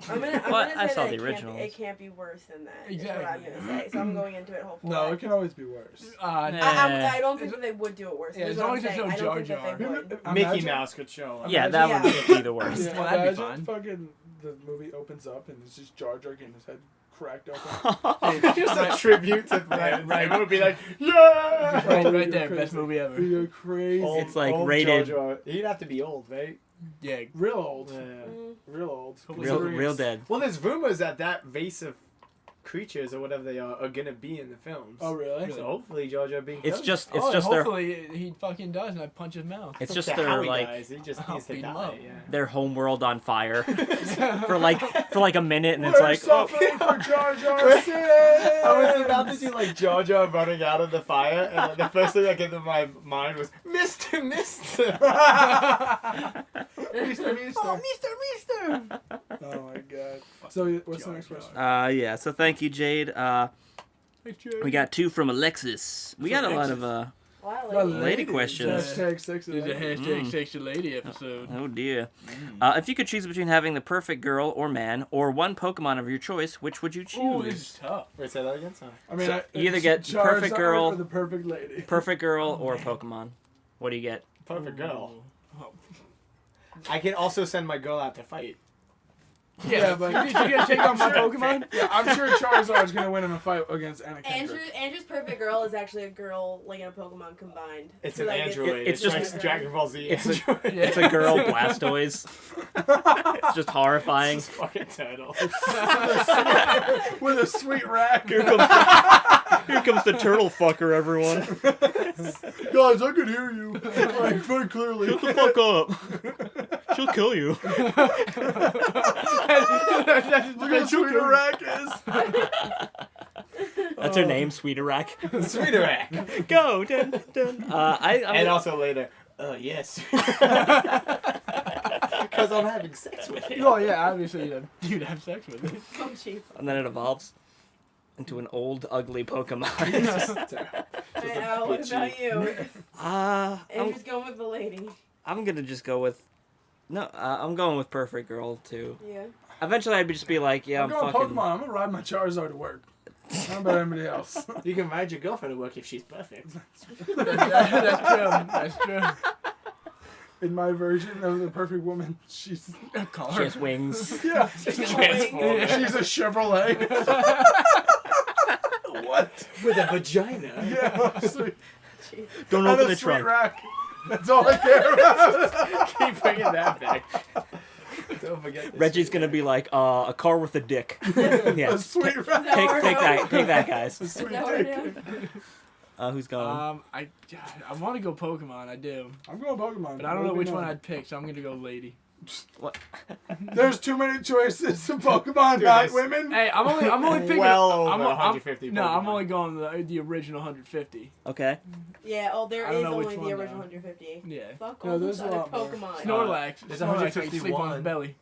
I'm Well, gonna I say saw that the it originals. Can't, it can't be worse than that. Is what I'm Exactly. gonna say. So I'm going into it hopefully. No, it can always be worse. I don't think that they would do it worse. Yeah, is as what long I'm as there's saying. no I don't think Jar that they Jar. would. Mickey Imagine- Mouse could show up. Yeah, that Yeah. would be the worst. Yeah, Well, that'd be imagine fine. fucking the movie opens up and it's just Jar Jar getting his head cracked open. It's just a tribute to fans. Right. Everyone would be like, yeah! Right there, best movie ever. You're crazy. It's like Old rated- Jar Jar. He'd have to be old, right? Yeah. Real old. Yeah. Real old. Real dead. Well, there's rumors that vase of creatures or whatever they are gonna be in the films. Oh, really? So hopefully Jar Jar Binks It's does. just hopefully he fucking does, and I punch his mouth. it's Up just to their how he like dies. He just I'll needs to beat him die. up. Yeah. their home world on fire for like a minute, and We're it's like suffering for Jar Jar I sins! was about to do like Jar Jar running out of the fire, and like, the first thing that came to my mind was Mister. Mister. Mister. Oh my god. So what's the next question? yeah. So thank you, Jade. We got 2 from Alexis. We got a lot of Wow, Well, lady. lady questions. Hashtag sex This is a ed. hashtag sexy lady episode. Oh dear. If you could choose between having the perfect girl or man or one Pokemon of your choice, which would you Ooh, this choose? is tough. Wait, say that again. Sorry. I mean, So you either get Charizard perfect girl- or the perfect lady. Perfect girl or Pokemon? What do you get? Perfect girl. Oh. I can also send my girl out to fight. Yeah, but you gonna take on my Pokemon? Yeah, I'm sure Charizard's gonna win in a fight against Anna Kendrick. Andrew's perfect girl is actually a girl like in a Pokemon combined. It's So, an like, android. it's just- like Dragon Ball Z. it's a- android. It's a girl Blastoise. It's just horrifying. It's fucking turtle. With a sweet rack. Here comes the turtle fucker, everyone. Guys, I could hear you. Like, very clearly. Shut the fuck up. She'll kill you. Look how sweet a rack is. That's her name, Sweeterack. Sweeterack. Go, dun, dun. I'm And also later, yes. Because I'm having sex with it. Oh yeah, obviously you'd have sex with it. Oh jeez. and then it evolves into an old, ugly Pokemon. I know. What about you? I'm Andrew's going with the lady. gonna just go with. No, I'm going with Perfect Girl too. Yeah. Eventually, I'd just be like, yeah, I'm I'm going fucking. Pokemon. I'm gonna ride my Charizard to work. I don't know about anybody else. You can ride your girlfriend to work if she's perfect. That's true. That's true. In my version of the perfect woman, she's A car. She has wings. yeah, Transformer. she's a Chevrolet. What? With a vagina. Yeah, sweet. Jeez. Don't And open a the sweet trunk. rack. That's all I care about. Keep bringing that back. Don't forget this. Reggie's gonna be like, a car with a dick. yeah. A sweet rack. Take that, guys. A sweet that what it dick. is? Who's going? I want to go Pokemon. I do, I'm going Pokemon. but I don't know which one Pokemon. I'd pick, so I'm gonna go lady. What? There's too many choices of Pokemon, Dude, not there's- women. Hey, I'm only picking. Well over I'm, 150 No, I'm Pokemon. only going the original 150. Okay. Yeah. Oh, there I don't is know which only the one, original though. 150. Yeah. Fuck No, all there's those a other lot more. Pokemon. Snorlax. there's Snorlax, I can sleep on 151. his belly.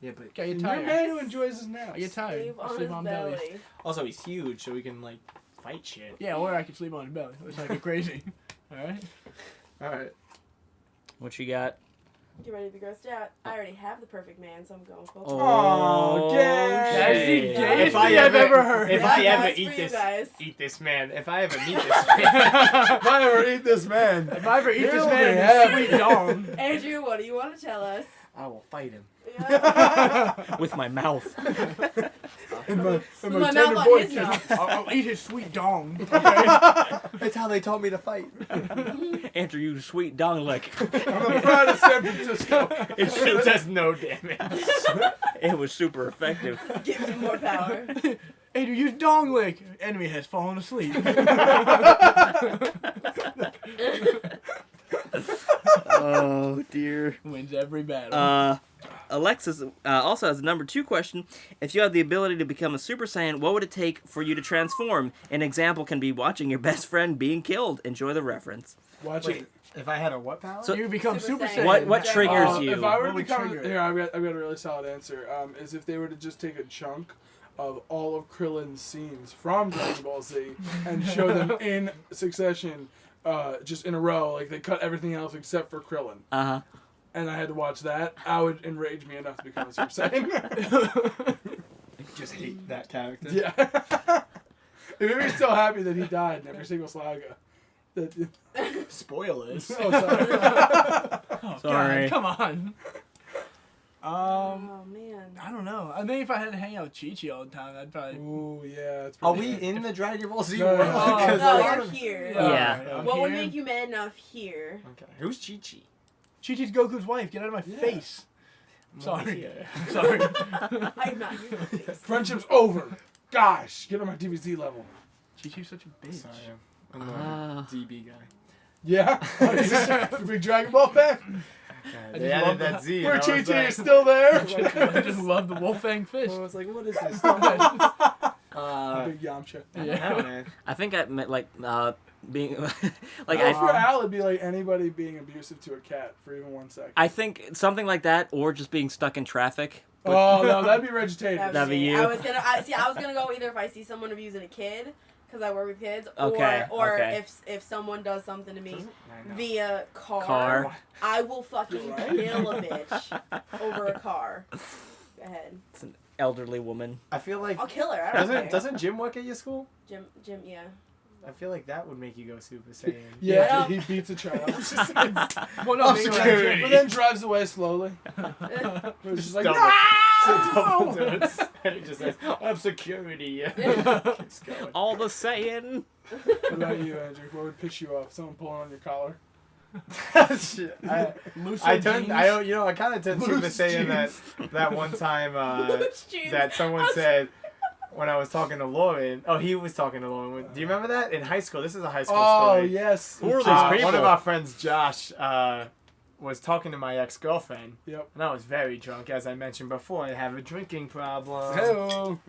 Yeah, but Get you You're a tired. man who enjoys his naps. I get tired. Sleep I on sleep his on belly. belly. also he's huge, so we can like fight shit. Yeah, or I can sleep on his belly. Looks like a crazy. All right. All right. What you got? Get ready to be grossed out. I already have the perfect man, so I'm going with both. Oh, That's the gay. gayest thing I've ever heard. If Yeah, I ever guys, for eat you this, guys. eat this man. If I ever meet this man, If I ever eat this man, If I ever eat this He'll man be in happy. sweet dong. Andrew, what do you want to tell us? I will fight him. Yeah. With my mouth. in my With my tender mouth boy on his mouth. I'll eat his sweet dong. It's how they taught me to fight. Andrew, you sweet dong lick. I'm a proud of San Francisco. It does no damage. It was super effective. Give me more power. Andrew, use dong lick. Enemy has fallen asleep. Oh dear. Wins every battle. Alexis also has a number 2 question. If you had the ability to become a Super Saiyan, what would it take for you to transform? An example can be watching your best friend being killed. Enjoy the reference. Watching. Wait, if I had a what power? So- you become Super Super Saiyan. Saiyan. What triggers you? If I were What to would become, trigger it? here, I've got a really solid answer. Is if they were to just take a chunk of all of Krillin's scenes from Dragon Ball Z and show them in succession, just in a row, like they cut everything else except for Krillin, Uh-huh. and I had to watch that, I would enrage me enough to become a Super Saiyan. Just hate that character. Yeah. It made me so happy that he died in every single saga. That, Spoilers. oh, sorry. Oh, Sorry. God, come on. Oh man. I don't know. I think if I had to hang out with Chi-Chi all the time, I'd probably... Ooh, yeah. It's Are pretty we good. in the Dragon Ball Z No, world? no, no. Because No, a lot you're of- here. Yeah. I'm What would here. make you mad enough here? Okay. Who's Chi-Chi? Chi-Chi's Goku's wife. Get out of my Yeah. face. I'm Sorry. over here. I'm sorry. I'm not here. Friendship's over. Gosh, get on my DBZ level. Chi-Chi's such a bitch. Sorry, I'm the Ah. DB guy. Yeah? You big Dragon Ball fan? They just added love that Z. Where and I Chi was Chi like- is still there? I just love the Wolfang fish. I was like, what is this? Big Yamcha. Yeah, man. I think I meant like being like Well, for I, Al, it'd be like anybody being abusive to a cat for even 1 second. I think something like that, or just being stuck in traffic. Oh, no, that'd be vegetative. That'd be me. you. I was gonna go either if I see someone abusing a kid, because I work with kids, Okay, or okay. if someone does something to me I know. via Car. I will fucking Right. kill a bitch over a car. Go ahead. It's an elderly woman. I feel like I'll kill her. I don't care. doesn't Jim work at your school? Jim, yeah. I feel like that would make you go Super Saiyan. Yeah, Yeah. he beats a child. Well, no, I'm being security. But then drives away slowly. It's just like, Double. no! So double dose. And it just says, I'm security. Keeps going. All the saying. What about you, Andrew? What would piss you off? Someone pulling on your collar? Shit. I Lucid turned. jeans. I kind of turned Super Loose Saiyan that one time that someone said when I was talking to Lauren. Oh, he was talking to Lauren. Do you remember that in high school? This is a high school Oh, story. yes. Who are these people? One of our friends, Josh, was talking to my ex-girlfriend, Yep. and I was very drunk, as I mentioned before. I have a drinking problem. Hello.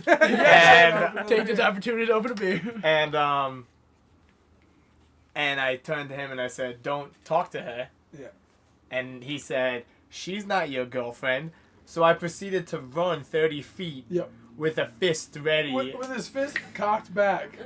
And Take this opportunity to open a beer. and I turned to him and I said, "Don't talk to her." Yeah. And he said, "She's not your girlfriend." So I proceeded to run 30 feet Yep. with a fist ready. With his fist cocked back.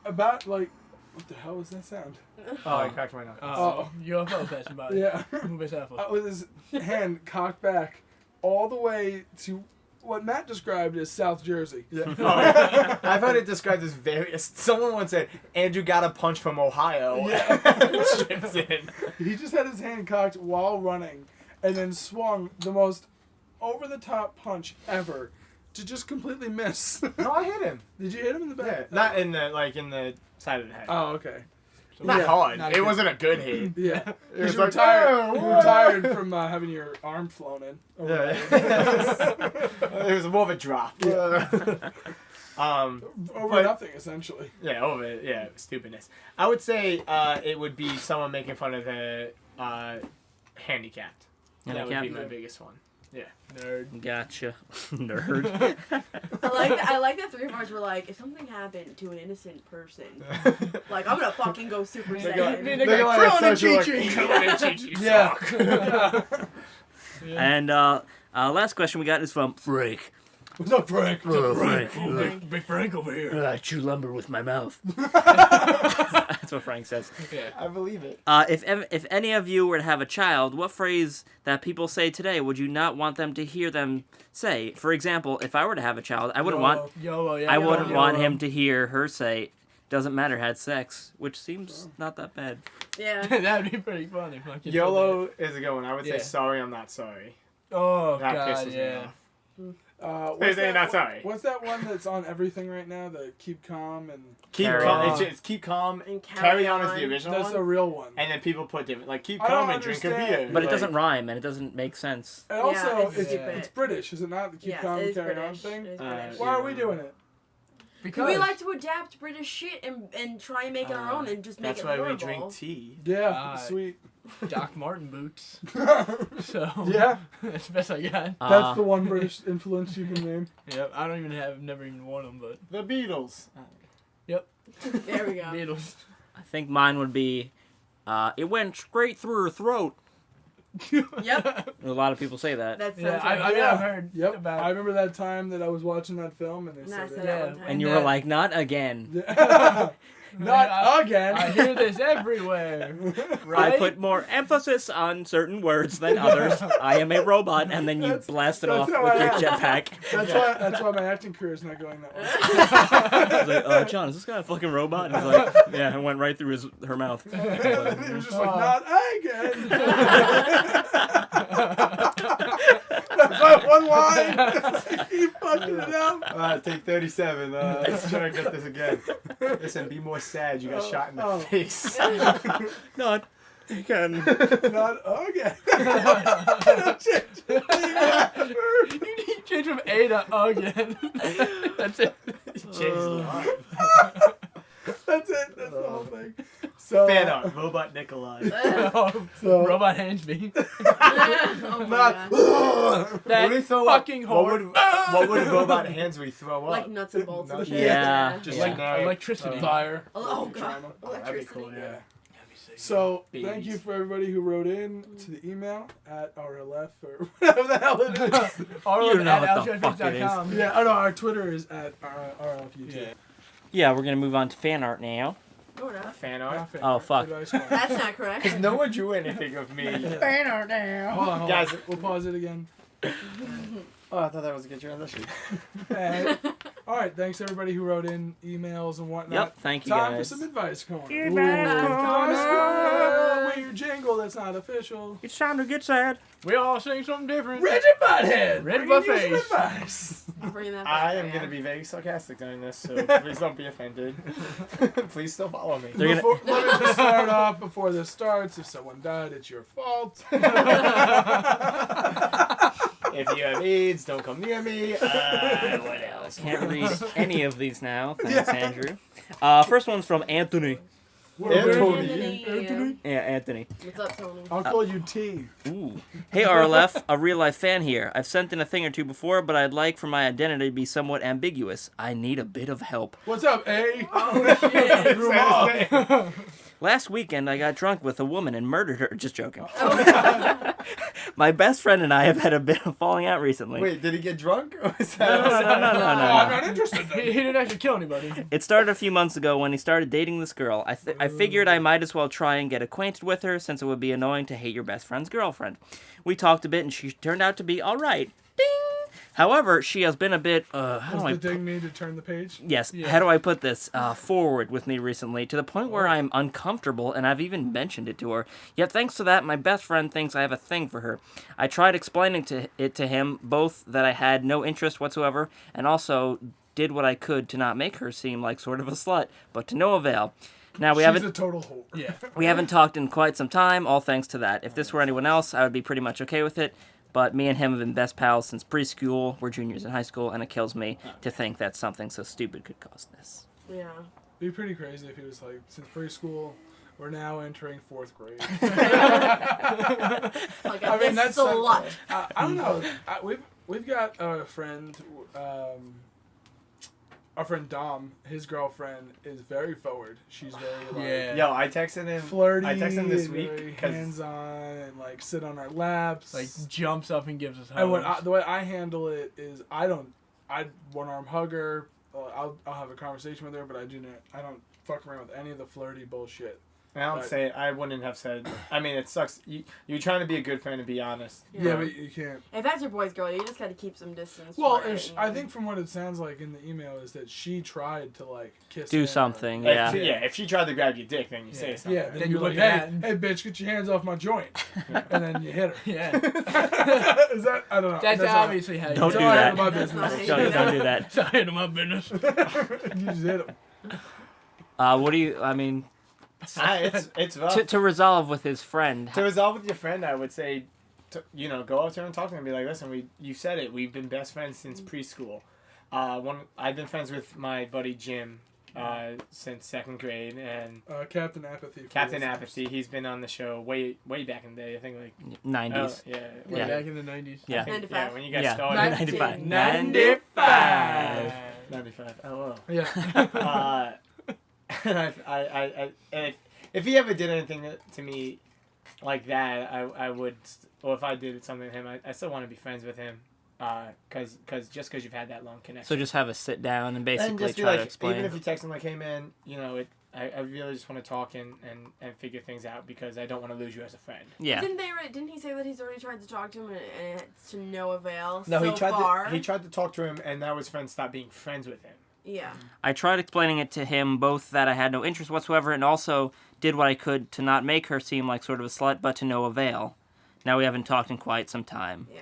About, like, what the hell was that sound? Oh, I cracked my nose. Oh. UFO fashion body. Yeah. Move yourself. With his hand cocked back all the way to what Matt described as South Jersey. Oh, I've heard it described as various. Someone once said Andrew got a punch from Ohio. Yeah. Chips in. He just had his hand cocked while running and then swung the most over-the-top punch ever to just completely miss. No, I hit him. Did you hit him in the Yeah, back? not in the side of the head. Oh, okay. Not yeah, hard. not it good. wasn't a good hit. Yeah. It Because was you were like, tired. "Oh, You were what?" tired from having your arm flown in. Yeah. It was more of a drop. Over But- nothing, essentially. Yeah, over it. Yeah, stupidness. I would say it would be someone making fun of the handicapped. That would be Handicapped? my biggest one. Nerd. Gotcha. Nerd. I like that 3 of ours were like, if something happened to an innocent person, like I'm gonna fucking go Super They're Saiyan. going- They they're got going at Krillin and social, like, Chi-Chi. Krillin and Chi-Chi Yeah. suck. And last question we got is from Freak. What's up, Frank? Big Frank over here. I chew lumber with my mouth. That's what Frank says. Yeah. I believe it. If any of you were to have a child, what phrase that people say today would you not want them to hear them say? For example, if I were to have a child, I wouldn't want YOLO, yeah. I wouldn't YOLO. want him to hear her say, "Doesn't matter, had sex," which seems not that bad. Yeah. That'd be pretty funny. Fucking YOLO is a good one. I would say Yeah. sorry, I'm not sorry. Oh, That God, pisses me yeah. off. What's They're not that sorry. What's that one that's on everything right now? The keep calm and Keep Carry calm. on. It's keep calm. And Carry on is the original that's one. the real one. And then people put different, like keep I don't calm and drink a understand. beer. But it Like, doesn't rhyme and it doesn't make sense. And also, Yeah, it's it's, stupid. it's British, is it not? The keep Yes, calm it and is carry British. on thing. It is British. Why are we doing it? Because We like to adapt British shit and try and make it our own and just make That's it why horrible. we drink tea. Yeah, sweet. Doc Martin boots. So Yeah, that's the best I got. that's the one British influence you can name. Yep. I don't even have. Never even worn them, but The Beatles. There we go. Beatles. I think mine would be, it went straight through her throat. Yep. A lot of people say that. That sounds Yeah, right. I mean, Yeah. I've heard Yep. about. I remember that time that I was watching that film and they And I said said it. that Yeah. one time. And you were like, not again. Not again. I hear this everywhere. Right? I put more emphasis on certain words than others. I am a robot, and then you blast it that's off how with I your am. jetpack. That's why my acting career is not going that way. I was like, John, is this guy a fucking robot? And he's like, yeah, it went right through her mouth. He was just like, not again. That's my one line. Keep fucking it up. Take 37. Let's try to get this again. Listen, be more sad. You got shot in the face. Not again. Not again. You change from A to again. That's it. Change the line. That's it. That's the whole thing. So, Fan art. Robot Nikolai. so Robot Hansby. Oh my not. God. That What would he throw up? fucking What hard. what would Robot Hansby throw up? Like nuts and bolts and Nuts- shit. Yeah. Just Yeah. like Electricity. Fire. Oh God. Oh, that'd be Electricity. cool. Yeah. So, Babies. thank you for everybody who wrote in to the email at RLF or whatever the hell it is. All You of know at what the fuck it is. LGFX.com. Yeah, oh no, our Twitter is at RLF YouTube. Yeah. Yeah, we're gonna move on to fan art now. Oh, no. Fan art. Oh, fuck. That's not correct. Because no one drew anything of me. Fan art now. Hold on, Guys, we'll pause it again. Oh, I thought that was a good transition. And, all right, thanks everybody who wrote in emails and whatnot. Yep, thank you Time guys. for some advice corner. Advice corner. Weird jingle that's not official. It's time to get sad. We all sing something different. Reggie Butthead. Red bringing you some Buffet. advice. I'm bringing that back. I am yeah. going to be very sarcastic during this, so please don't be offended. Please still follow me. They're gonna- Before, let me just start off before this starts. If someone died, it's your fault. If you have AIDS, don't come near me. What else? Can't read any of these now. Thanks, Andrew. First one's from Anthony. Anthony. Yeah, Anthony. What's up, Tony? I'll call you T. Ooh. Hey, RLF, a real life fan here. I've sent in a thing or two before, but I'd like for my identity to be somewhat ambiguous. I need a bit of help. What's up, A? Oh shit. Threw him off. Last weekend, I got drunk with a woman and murdered her. Just joking. My best friend and I have had a bit of falling out recently. Wait, did he get drunk? Or was No, that no, no, no, no, Oh, I'm no. not interested. He didn't actually kill anybody. It started a few months ago when he started dating this girl. I figured I might as well try and get acquainted with her since it would be annoying to hate your best friend's girlfriend. We talked a bit and she turned out to be alright. Ding! However, she has been a bit, how Does do I the ding need to turn the page? Yes, Yeah. how do I put this? Forward with me recently, to the point where I'm uncomfortable, and I've even mentioned it to her. Yet thanks to that, my best friend thinks I have a thing for her. I tried explaining it to him, both that I had no interest whatsoever, and also did what I could to not make her seem like sort of a slut, but to no avail. Now we She's haven't a total whore. Yeah. we haven't talked in quite some time, all thanks to that. If this were anyone else, I would be pretty much okay with it. But me and him have been best pals since preschool. We're juniors in high school, and it kills me to think that something so stupid could cause this. Yeah. It'd be pretty crazy if he was like, since preschool, we're now entering 4th grade. Like I mean, that's a lot. I don't know. We've got a friend, our friend Dom. His girlfriend is very forward. She's very like Yeah. Yo, I texted him. flirty. I texted him this and week very 'cause- hands-on and like sit on our laps. Like jumps up and gives us hugs. and the way I handle it is I don't I'd one-arm hug her. I'll have a conversation with her, but I don't fuck around with any of the flirty bullshit. I wouldn't have said. I mean, it sucks. You're trying to be a good friend and be honest. Yeah, but you can't. If that's your boy's girl, you just gotta keep some distance. Well, for it I think from what it sounds like in the email is that she tried to like kiss. Do him. something, If yeah. if she tried to grab your dick, then you say something. Yeah, then Then you're you like, look at hey, bitch, get your hands off my joint, and then you hit her. Yeah. Is that? I don't know. That's obviously how you Don't do do it. that. My That's not business. how you Don't do that. It's not into my business. You just hit him. What do you? I mean, It's rough. to resolve with his friend. To resolve with your friend, I would say, go up to her and talk to her and be like, listen, you said it. We've been best friends since preschool. I've been friends with my buddy Jim since 2nd grade, and Captain Apathy. Captain Apathy. He's been on the show way back in the day. I think like 90s. yeah, Yeah. Back in the 90s. Yeah. 95. yeah, when you guys Yeah. started. 95. 95. 95. Oh, wow. Yeah. And if he ever did anything to me like that, I would, or if I did something to him, I still want to be friends with him, cause you've had that long connection. So just have a sit down and and basically just be try like, to explain. even if you text him like, hey man, I really just want to talk and figure things out because I don't want to lose you as a friend. Yeah. Didn't he say that he's already tried to talk to him and it's to no avail? No, so he tried far. to talk to him, and now his friends stopped being friends with him. Yeah. I tried explaining it to him both that I had no interest whatsoever and also did what I could to not make her seem like sort of a slut, but to no avail. Now we haven't talked in quite some time. Yeah.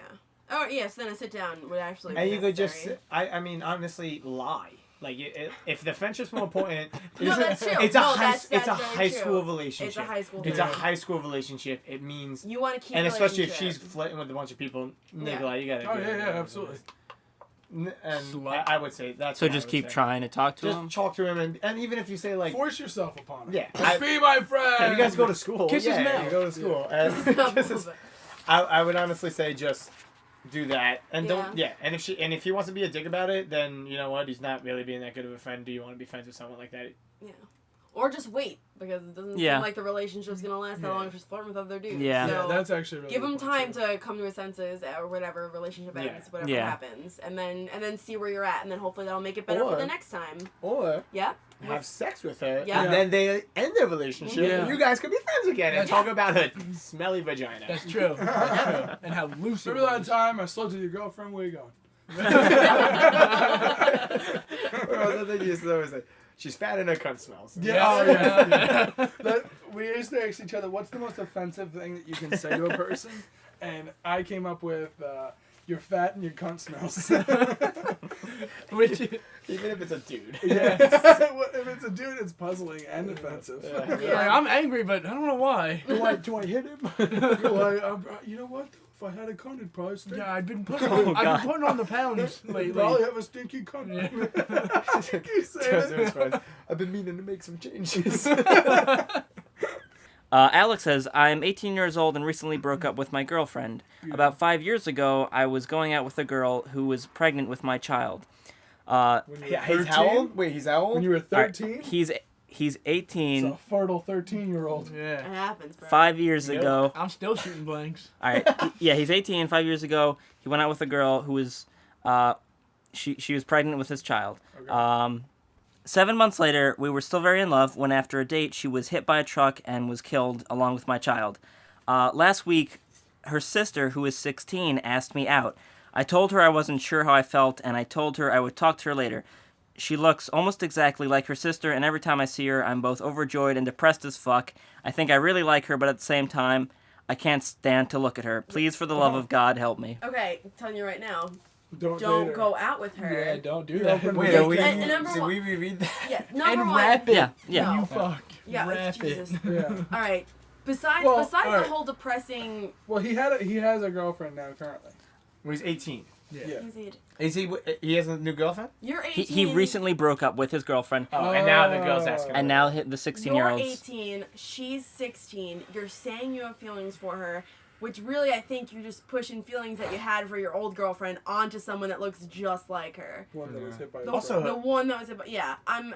Oh, yes, then a sit down would actually be And you could just, necessary. I mean, honestly, lie. Like, if the friendship's more important, No, that's true. It's No, it's a that's high very school true. relationship. It's a high school It's a thing. high school relationship. It means, You want to keep and especially if relationship. she's flirting with a bunch of people, Yeah. Nikolai, you gotta. Oh, get yeah, rid yeah, of it. absolutely. And Slut. I would say that's. So what I just would keep say. trying to talk to Just him? talk to him, and even if you say like, Force yourself upon her. yeah, Like, be my friend. you guys go to school. Kiss his yeah, mouth. you go to school. And I would honestly say just do that, and don't. Yeah, and if he wants to be a dick about it, then you know what, he's not really being that good of a friend. Do you want to be friends with someone like that? Yeah. Or just wait, because it doesn't Yeah. seem like the relationship's going to last that long if she's flirting with other dudes. Yeah. Yeah, So that's actually really give him good time point, too. to come to his senses or whatever relationship ends, Yeah. whatever Yeah. happens, and then see where you're at, and then hopefully that'll make it better for Or- the next time. Or Yeah. have sex with her, Yeah. and then they end their relationship, Yeah. and you guys could be friends again and talk about her smelly vagina. That's true. That's true. And how loose it Remember that was. time I slept with your girlfriend? Where you going? Or the thing you used to always say, she's fat and her cunt smells. Yeah. Oh, yeah. That, we used to ask each other, what's the most offensive thing that you can say to a person? And I came up with, you're fat and your cunt smells. Which, Even if it's a dude. Yeah. If it's a dude, it's puzzling and offensive. Yeah. Yeah. like, I'm angry, but I don't know why. Do I hit him? You're like, you know what? If I had a cunt, it'd probably stink. Yeah, I've been putting on the pounds Probably lately. have a stinky cunt. Yeah. Keep saying it. I've been meaning to make some changes. Alex says, I'm 18 years old and recently broke up with my girlfriend. About 5 years ago, I was going out with a girl who was pregnant with my child. When you were He's how 13? old? Wait, he's how old? When you were All right, 13? he's It's 18. a fertile 13-year-old. It Yeah. happens, bro. 5 years Milk. ago. I'm still shooting blanks. All right. Yeah, he's 18. 5 years ago, he went out with a girl who was, she was pregnant with his child. Okay. 7 months later, we were still very in love when after a date, she was hit by a truck and was killed along with my child. Last week, her sister, who is 16, asked me out. I told her I wasn't sure how I felt, and I told her I would talk to her later. She looks almost exactly like her sister, and every time I see her, I'm both overjoyed and depressed as fuck. I think I really like her, but at the same time, I can't stand to look at her. Please, for the love of God, help me. Okay, I'm telling you right now, Don't don't date her. go out with her. Yeah, don't do You that. open Wait, the are we, And number should one- we reread that? Yeah, number And one. wrap it. Yeah, yeah. No. You fuck. Yeah, Wrap Jesus. it. Yeah. All right. Besides Well, besides all right. the whole depressing. Well, he has a girlfriend now currently. When he's 18. Yeah. He has a new girlfriend? You're 18. He recently broke up with his girlfriend, Oh, and now the girl's asking. and now the You're 16-year-olds. 18. She's 16. You're saying you have feelings for her, which really I think you're just pushing feelings that you had for your old girlfriend onto someone that looks just like her. One that was hit by a The, Also- the one that was about. Yeah, I'm.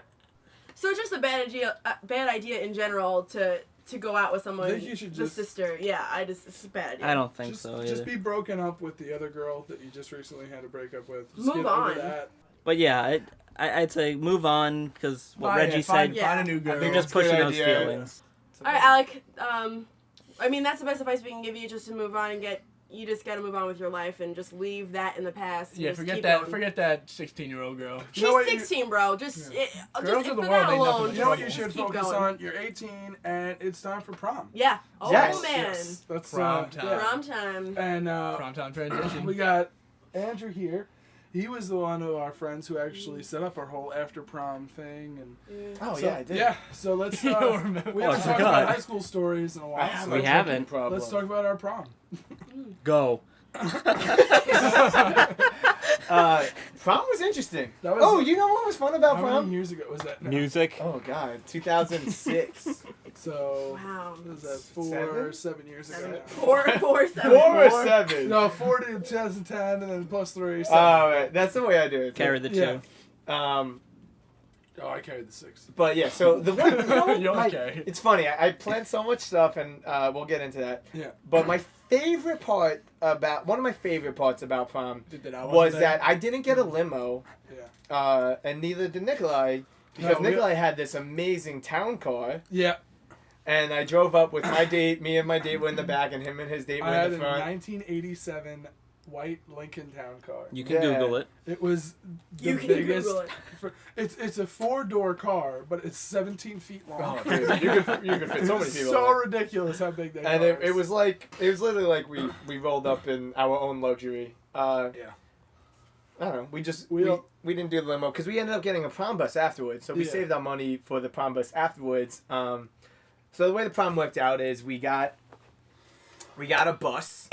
So it's just a bad idea in general to to go out with someone. I think you should the just- sister. Yeah, it's a bad idea. I don't think Just, so either. just be broken up with the other girl that you just recently had a breakup with. Just Move get over on. that. But yeah, I'd say move on because what Reggie find, said, Yeah. find a new girl. you're think just it's a good pushing those idea. feelings. All right, Alec. I mean, that's the best advice we can give you, just to move on and get. You just got to move on with your life and just leave that in the past. And Yeah, just forget keep that. going. Forget that 16-year-old girl. She's You know what you- 16, bro. Just, Girls just of the for world that ain't nothing alone, but You know what you just should keep focus going. on? You're 18 and it's time for prom. Yeah. Oh Yes, man. Yes, that's Prom time. yeah. Prom time. And Prom time transition. we got Andrew here. He was the one of our friends who actually set up our whole after prom thing, and Oh so, yeah, I did. yeah. So let's. You don't remember. We Oh, I haven't talked forgot. about high school stories in a I while. have So a We drinking haven't. problem. let's talk about our prom. Go. Prom was interesting. That was- Oh, you know what was fun about How prom? many years ago was that? now? Music. Oh God, 2006. So Wow. what was that 7 years ago? Seven. now? 4, 7. 4 or 7? No, 4 to 2010, and then plus 3. Oh, right. That's the way I do it. Carry the Yeah. two. Oh, I carried the 6. But yeah, so the one, you know, You're my- okay. it's funny. I planned so much stuff, and we'll get into that. Yeah. But my favorite part about one of my favorite parts about prom Did I was wasn't there? that I didn't get a limo, Yeah. and neither did Nikolai, because No, we- Nikolai had this amazing town car, Yeah. and I drove up with my date. Me and my date were in the back, and him and his date I were had in a the front. 1987 white Lincoln Town car. You can Yeah. Google it. It was the You can biggest. Google it. It's a 4-door car, but it's 17 feet long. Oh, dude, you could fit so many It's people. so in there. ridiculous how big that And car it is. was literally like we rolled up in our own luxury. Yeah. I don't know. We We don't- didn't do the limo because we ended up getting a prom bus afterwards. So we Yeah. saved our money for the prom bus afterwards. So the way the prom worked out is we got a bus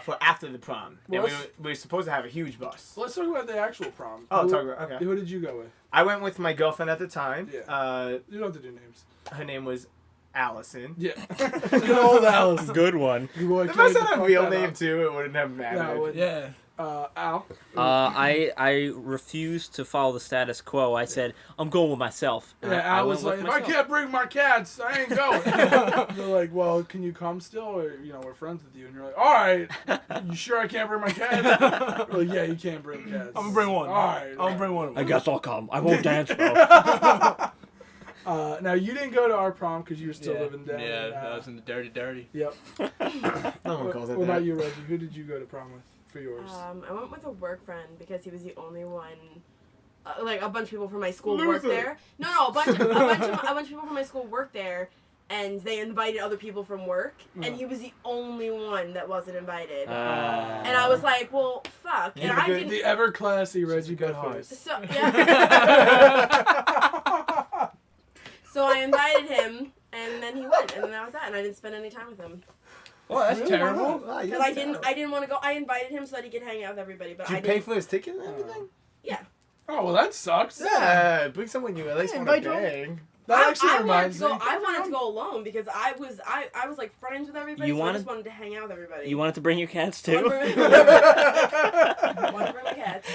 for after the prom, Well, and we were supposed to have a huge bus. So let's talk about the actual prom. Oh, who, talk about okay. Who did you go with? I went with my girlfriend at the time. Yeah. You don't have to do names. Her name was Allison. Yeah. Good old Alice. Good one. Good boy, If I Kelly, said fuck a real that name up. too, it wouldn't have mattered. No, it wouldn't. Yeah. Al. I refused to follow the status quo. I said I'm going with myself. And Yeah, I Al went was with like, if I myself. can't bring my cats, I ain't going. They're like, well, can you come still? Or, we're friends with you. And you're like, all right, you sure I can't bring my cats? We're like, yeah, you can't bring cats. I'm gonna bring one. All right. I'm gonna bring one. I guess I'll come. I won't dance though. Now, you didn't go to our prom because you were still Yeah. living down Yeah, in, that was in the dirty. Yep. No one calls it What about that. you, Reggie? Who did you go to prom with for yours? I went with a work friend because he was the only one. Like a bunch of people from my school Loser. worked there. No, a bunch of people from my school worked there, and they invited other people from work, and he was the only one that wasn't invited. And I was like, well, fuck. You And have a I good- didn't. The ever classy Reggie good Buttface. So yeah. So I invited him, and then he went, and then that was that. And I didn't spend any time with him Oh, that's Really? terrible. Wow, because I didn't want to go. I invited him so that he could hang out with everybody, but Did you I pay didn't. for his ticket and everything? Oh, well, that sucks. Yeah, bring someone you at least Yeah, want to invite your- bang. That actually I wanted reminds to go. me. I wanted to go alone because I was like friends with everybody. You so I wanted- just wanted to hang out with everybody. You wanted to bring your cats Wanted too? to bring- wanted to bring my cats.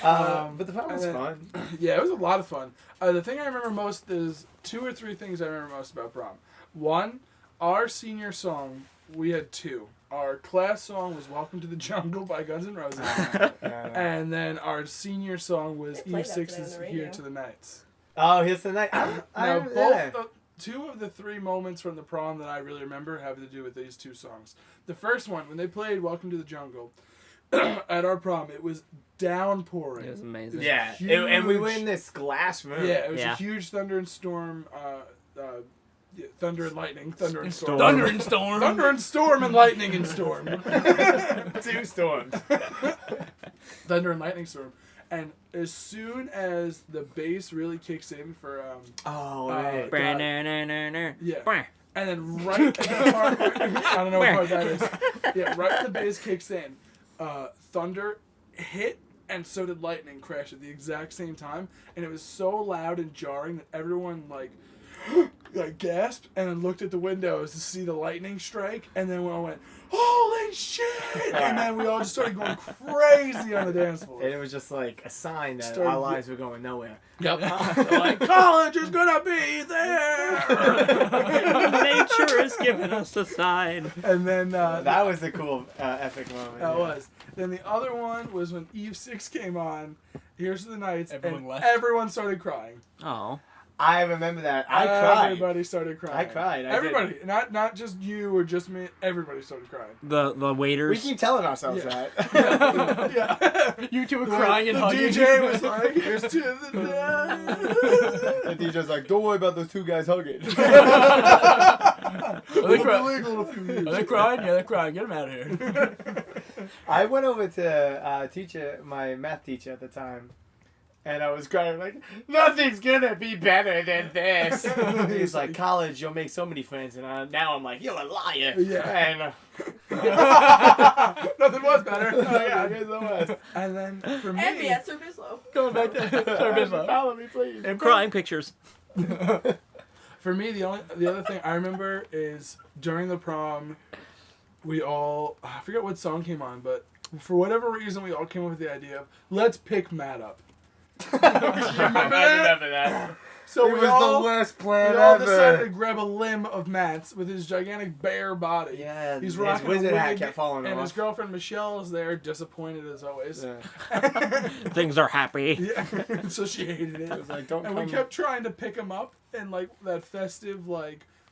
But the prom was and then- fun. Yeah, it was a lot of fun. The thing I remember most is 2 or 3 things I remember most about prom. One, our senior song, we had 2. Our class song was Welcome to the Jungle by Guns N' Roses. And then our senior song was They played Eve that today on Six's the Here radio. to the Nights. Oh, here's the night. Now, both 2 of the 3 moments from the prom that I really remember have to do with these 2 songs. The first one, when they played Welcome to the Jungle, at our prom, it was downpouring. It was amazing. Yeah, Huge. and we were in this glass room. Yeah, it was Yeah. a huge thunder and storm. Thunder and lightning. Thunder and storm. Thunder and storm. Thunder and storm and lightning and storm. 2 storms. Thunder and lightning storm. And as soon as the bass really kicks in for Oh, right. yeah, and then right at the part where, I don't know what part that is. Yeah, right when the bass kicks in, thunder hit and so did lightning crash at the exact same time, and it was so loud and jarring that everyone like like gasped and then looked at the windows to see the lightning strike, and then we all went, "Holy shit!" And then we all just started going crazy on the dance floor. And it was just like a sign that Started- our lives were going nowhere. Yep. Like, college is gonna be there. Nature is giving us a sign. And then That was the cool, epic moment. that yeah. was. Then the other one was when Eve 6 came on. Here's the Nights, Everyone and left. everyone started crying. Oh. I remember that. I cried. Everybody started crying. I cried. I Everybody, not just you or just me. Everybody started crying. The We waiters. keep telling ourselves Yeah. that. Yeah. You two were crying and the hugging. DJ was like, "Here's to the night." The DJ's like, don't worry about those two guys hugging. Are they, It'll be cry- legal in a few years. Are they crying? Yeah, they're crying. Get them out of here. I went over to my math teacher at the time, and I was crying like, nothing's gonna be better than this. He's like, college, you'll make so many friends, and now I'm like, you're a liar. Yeah. And Nothing was better. yeah, I guess I was. And then for And me, be at Sir Bislow. Going back to Service. Follow me, please. And crying pictures. For me, the other thing I remember is during the prom, we all, I forget what song came on, but for whatever reason, we all came up with the idea of, let's pick Matt up. I remember that. So It we was all, the worst we plan all decided to ever. grab a limb of Matt's with his gigantic bare body. Yeah, He's his rocking wizard a hat wig, kept falling and off. his girlfriend Michelle is there, disappointed as always. Yeah. Things are happy. Yeah. So she hated it. It was like, don't And come. we kept trying to pick him up in like that festive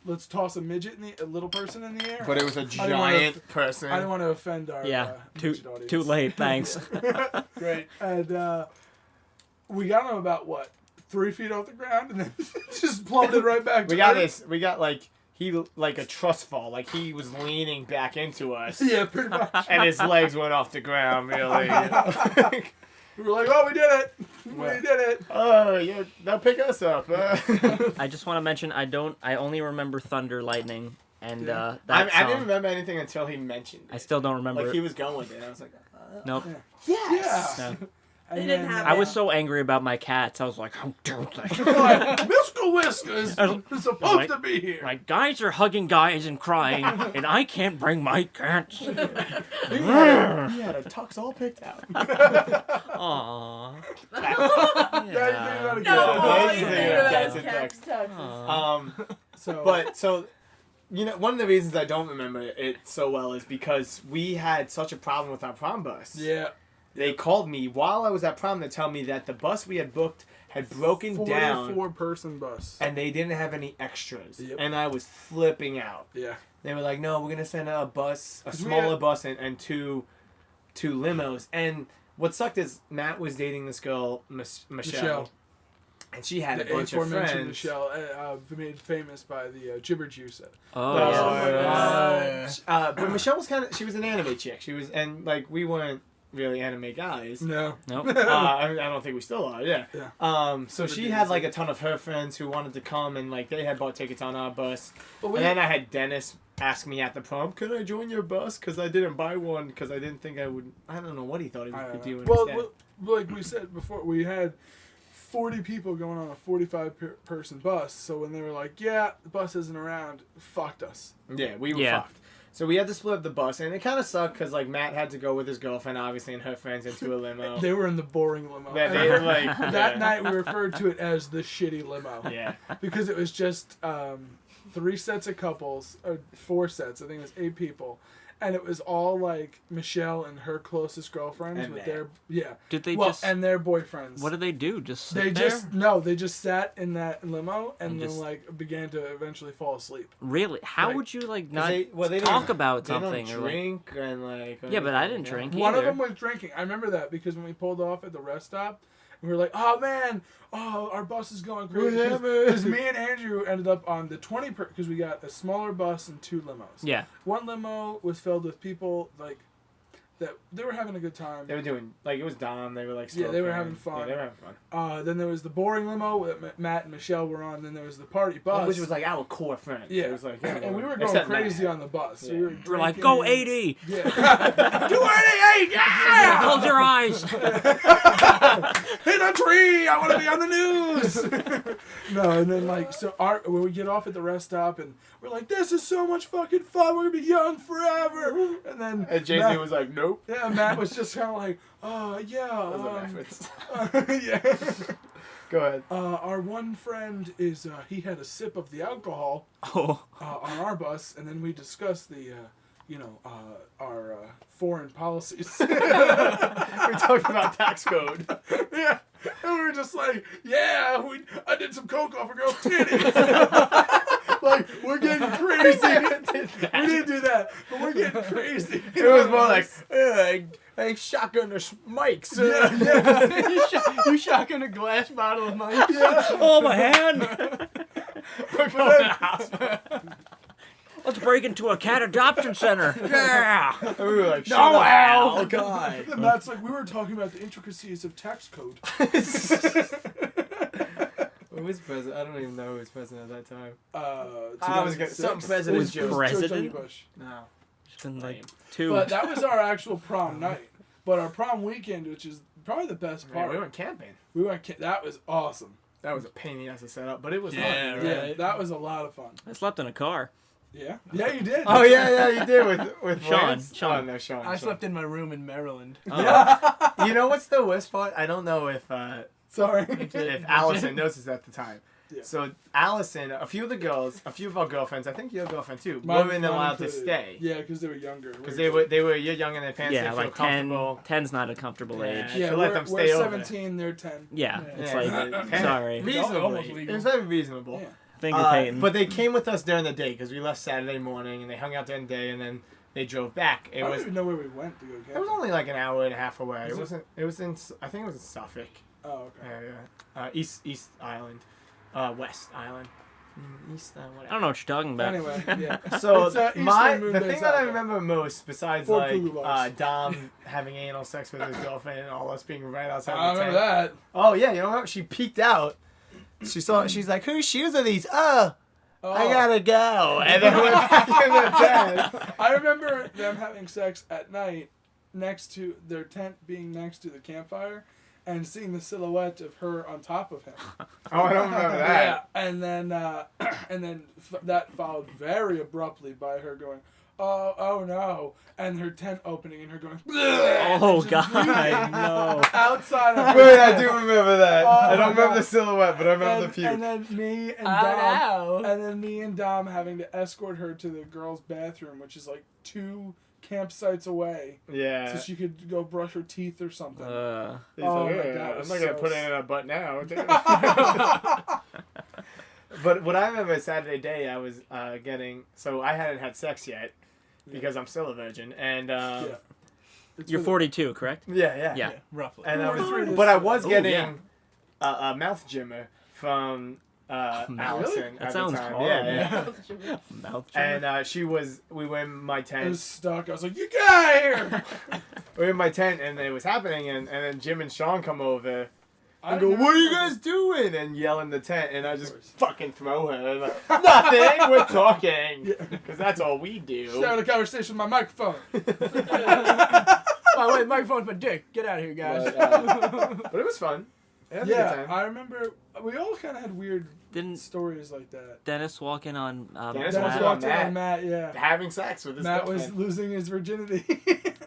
let's toss a midget a little person in the air. But it was a didn't wanna- giant person. I didn't want to offend our Yeah. midget audience. Too late. Thanks. Great. And we got him about 3 feet off the ground, and then just plummeted right back. We to got earth. this. We got like a trust fall. Like he was leaning back into us. Yeah, pretty much. And his legs went off the ground. Really. We were like, "Oh, we did it! We Yeah. did it!" Oh yeah, now pick us up. I just want to mention I only remember thunder, lightning, and Yeah. that I didn't song. remember anything until he mentioned it. I still don't remember. Like it. he was going with it. I was like, Nope. yes. Yeah. No. And They didn't then, have I was so angry about my cats. I was like, how dare they? like, Mr. Whisker is supposed like- to be here. Like, guys are hugging guys and crying, and I can't bring my cats. He had a tux all picked out. Aww. Yeah, you Yeah. gotta No, get Yeah, he's yeah, thinking yeah, about cats his and cats and tuxes. Aw. So, One of the reasons I don't remember it so well is because we had such a problem with our prom bus. yeah, They called me while I was at prom to tell me that the bus we had booked had broken down 44-person bus. and they didn't have any extras. Yep. And I was flipping out. Yeah. They were like, no, we're going to send a bus, a 'Cause we smaller had- bus and two limos. And what sucked is Matt was dating this girl, Michelle. And she had a The bunch of aforementioned friends. Michelle, made famous by the Gibber Juice. Oh, yeah. But Michelle was she was an anime chick. She was, and like, we weren't really anime guys. No. Nope. I don't think we still are, yeah. Yeah. So she had like a ton of her friends who wanted to come, and like they had bought tickets on our bus. But And then I had Dennis ask me at the prom, "Could I join your bus?" Because I didn't buy one because I didn't think I would. I don't know what he thought he could do. Well, instead. like we said before, we had 40 people going on a 45-person bus. So when they were like, "Yeah, the bus isn't around," fucked us. Yeah, we were Yeah. fucked. So we had to split up the bus, and it kind of sucked because like Matt had to go with his girlfriend, obviously, and her friends into a limo. They were in the boring limo. Yeah, they were like That yeah. night we referred to it as the shitty limo. Yeah. Because it was just 3 sets of couples, or 4 sets, I think it was 8 people. And it was all like Michelle and her closest girlfriends And with Matt. their Did they well, just? and their boyfriends. What did they do? Just sit They there? just sat in that limo and And then just- like began to eventually fall asleep. Really? How Like- would you like not They talk don't- about they something don't or like? drink and like. Yeah, but I didn't yeah. drink. One of either. them was drinking. I remember that because when we pulled off at the rest stop, we were like, "Oh man, our bus is going crazy." Because me and Andrew ended up on the 20 because we got a smaller bus and 2 limos. Yeah. One limo was filled with people like that they were having a good time. They were doing like it was Dom. They were like. Yeah, they were smoking. having fun. Yeah, they were having fun. Then there was the boring limo that Matt and Michelle were on. Then there was the party bus, Which was like our core friend. Yeah. It was like, and we were going except crazy Matt. on the bus. Yeah. We were We're like, drinking. go 80. Yeah. 288. Yeah. Close your eyes. Hit a tree! I want to be on the news! No, and then like, so when we get off at the rest stop and we're like, this is so much fucking fun, we're gonna be young forever! And then And Jay-Z Matt, was like, nope. yeah, Matt was just kind of like, yeah, Those are efforts. yeah. Go ahead. Our one friend is, he had a sip of the alcohol Oh. on our bus, and then we discussed the, our foreign policies. We talked about tax code. Yeah, and we were just like, yeah, I did some coke off a girl's titties. Like, we're getting crazy. We didn't do that, but we're getting crazy. It was more like shotgun or mics. Yeah. You shotgun a glass bottle of mine. Oh, my hand! We're going to the hospital. Let's break into a cat adoption center. Yeah! And we were like, No, shut up, Al. Al. God. And Matt's like, we were talking about the intricacies of tax code. Who was president? I don't even know who was president at that time. I was gonna 2006. some president Was joke. George W. president? Bush. No. It's been like 2. But that was our actual prom night. But our prom weekend, which is probably the best Man, part, we went camping. that was awesome. That was a pain in the ass to set up, but it was Yeah, fun. Yeah, Right. that was a lot of fun. I slept in a car. Yeah, yeah, you did. Oh yeah, you did with Sean, Lance? Sean. Oh, no, Sean. I Sean. slept in my room in Maryland. You know what's the worst part? I don't know if Sorry. if Allison knows this at the time. Yeah. So Allison, a few of our girlfriends, I think your girlfriend too, Mine- weren't mine allowed to included. stay Yeah, because they were younger. because they were a year younger in their pants. Yeah, didn't like feel 10. comfortable. 10's not a comfortable Yeah. age. Yeah, to let we're, them we're stay over 17, they're 10. Yeah, Yeah. it's Yeah. like, Ten- sorry. Almost Reasonably, legal. it's very reasonable. Yeah. Finger pain. But they came with us during the day because we left Saturday morning and they hung out during the day and then they drove back. I don't even know where we went to go camping. It was only like an hour and a half away. Is It it? wasn't. It was in. I think it was in Suffolk. Oh, okay. East Island, West Island, East whatever. I don't know what you're talking about. Anyway, yeah. So It's, Eastern Moon the Base thing that I Alpha. remember most, besides Fort like Kruger bars. Dom having anal sex with his girlfriend and all us being right outside I the remember tent. that. Oh yeah, you know what? She peeked out. She's like, whose shoes are these? Oh, I gotta go. And then went back in the tent. I remember them having sex at night next to their tent being next to the campfire and seeing the silhouette of her on top of him. Oh, I don't remember Yeah, that. and then that followed very abruptly by her going, oh no, and her tent opening and her going, Oh, God, no. outside of her Wait, tent. I do remember that. Oh, I don't my remember God. the silhouette, but I remember the puke. And then me and Oh, Dom, and then me and Dom having to escort her to the girls' bathroom, which is like 2 campsites away, Yeah. so she could go brush her teeth or something. He's Oh like, my "Yeah, God, it I'm was not gonna so put it in a butt now. But what I remember Saturday day, I was I hadn't had sex yet because I'm still a virgin, and Yeah. It's You're for 42, correct? yeah. Yeah. roughly. And I was, 43 this but I year. was Ooh, getting yeah. a mouth jimmer from Allison That at sounds the time. horrible. Yeah. Mouth And we were in my It tent. was stuck. I was like, "You get out of here!" We were in my tent, and it was happening, and then Jim and Sean come over. I I go, never what are you told guys doing? And yell in the tent, and I just course. fucking throw her. And like, nothing, we're talking. Yeah. Because that's all we Just do. having a conversation with my microphone. Oh, wait, microphone's my dick. Get out of here, guys. But it was fun. I had a good Yeah, time. I remember we all kind of had weird Didn't stories like that. Dennis walk in on Dennis Dennis walked walked in Matt. on Matt, yeah. Having sex with his Matt was girlfriend. losing his virginity.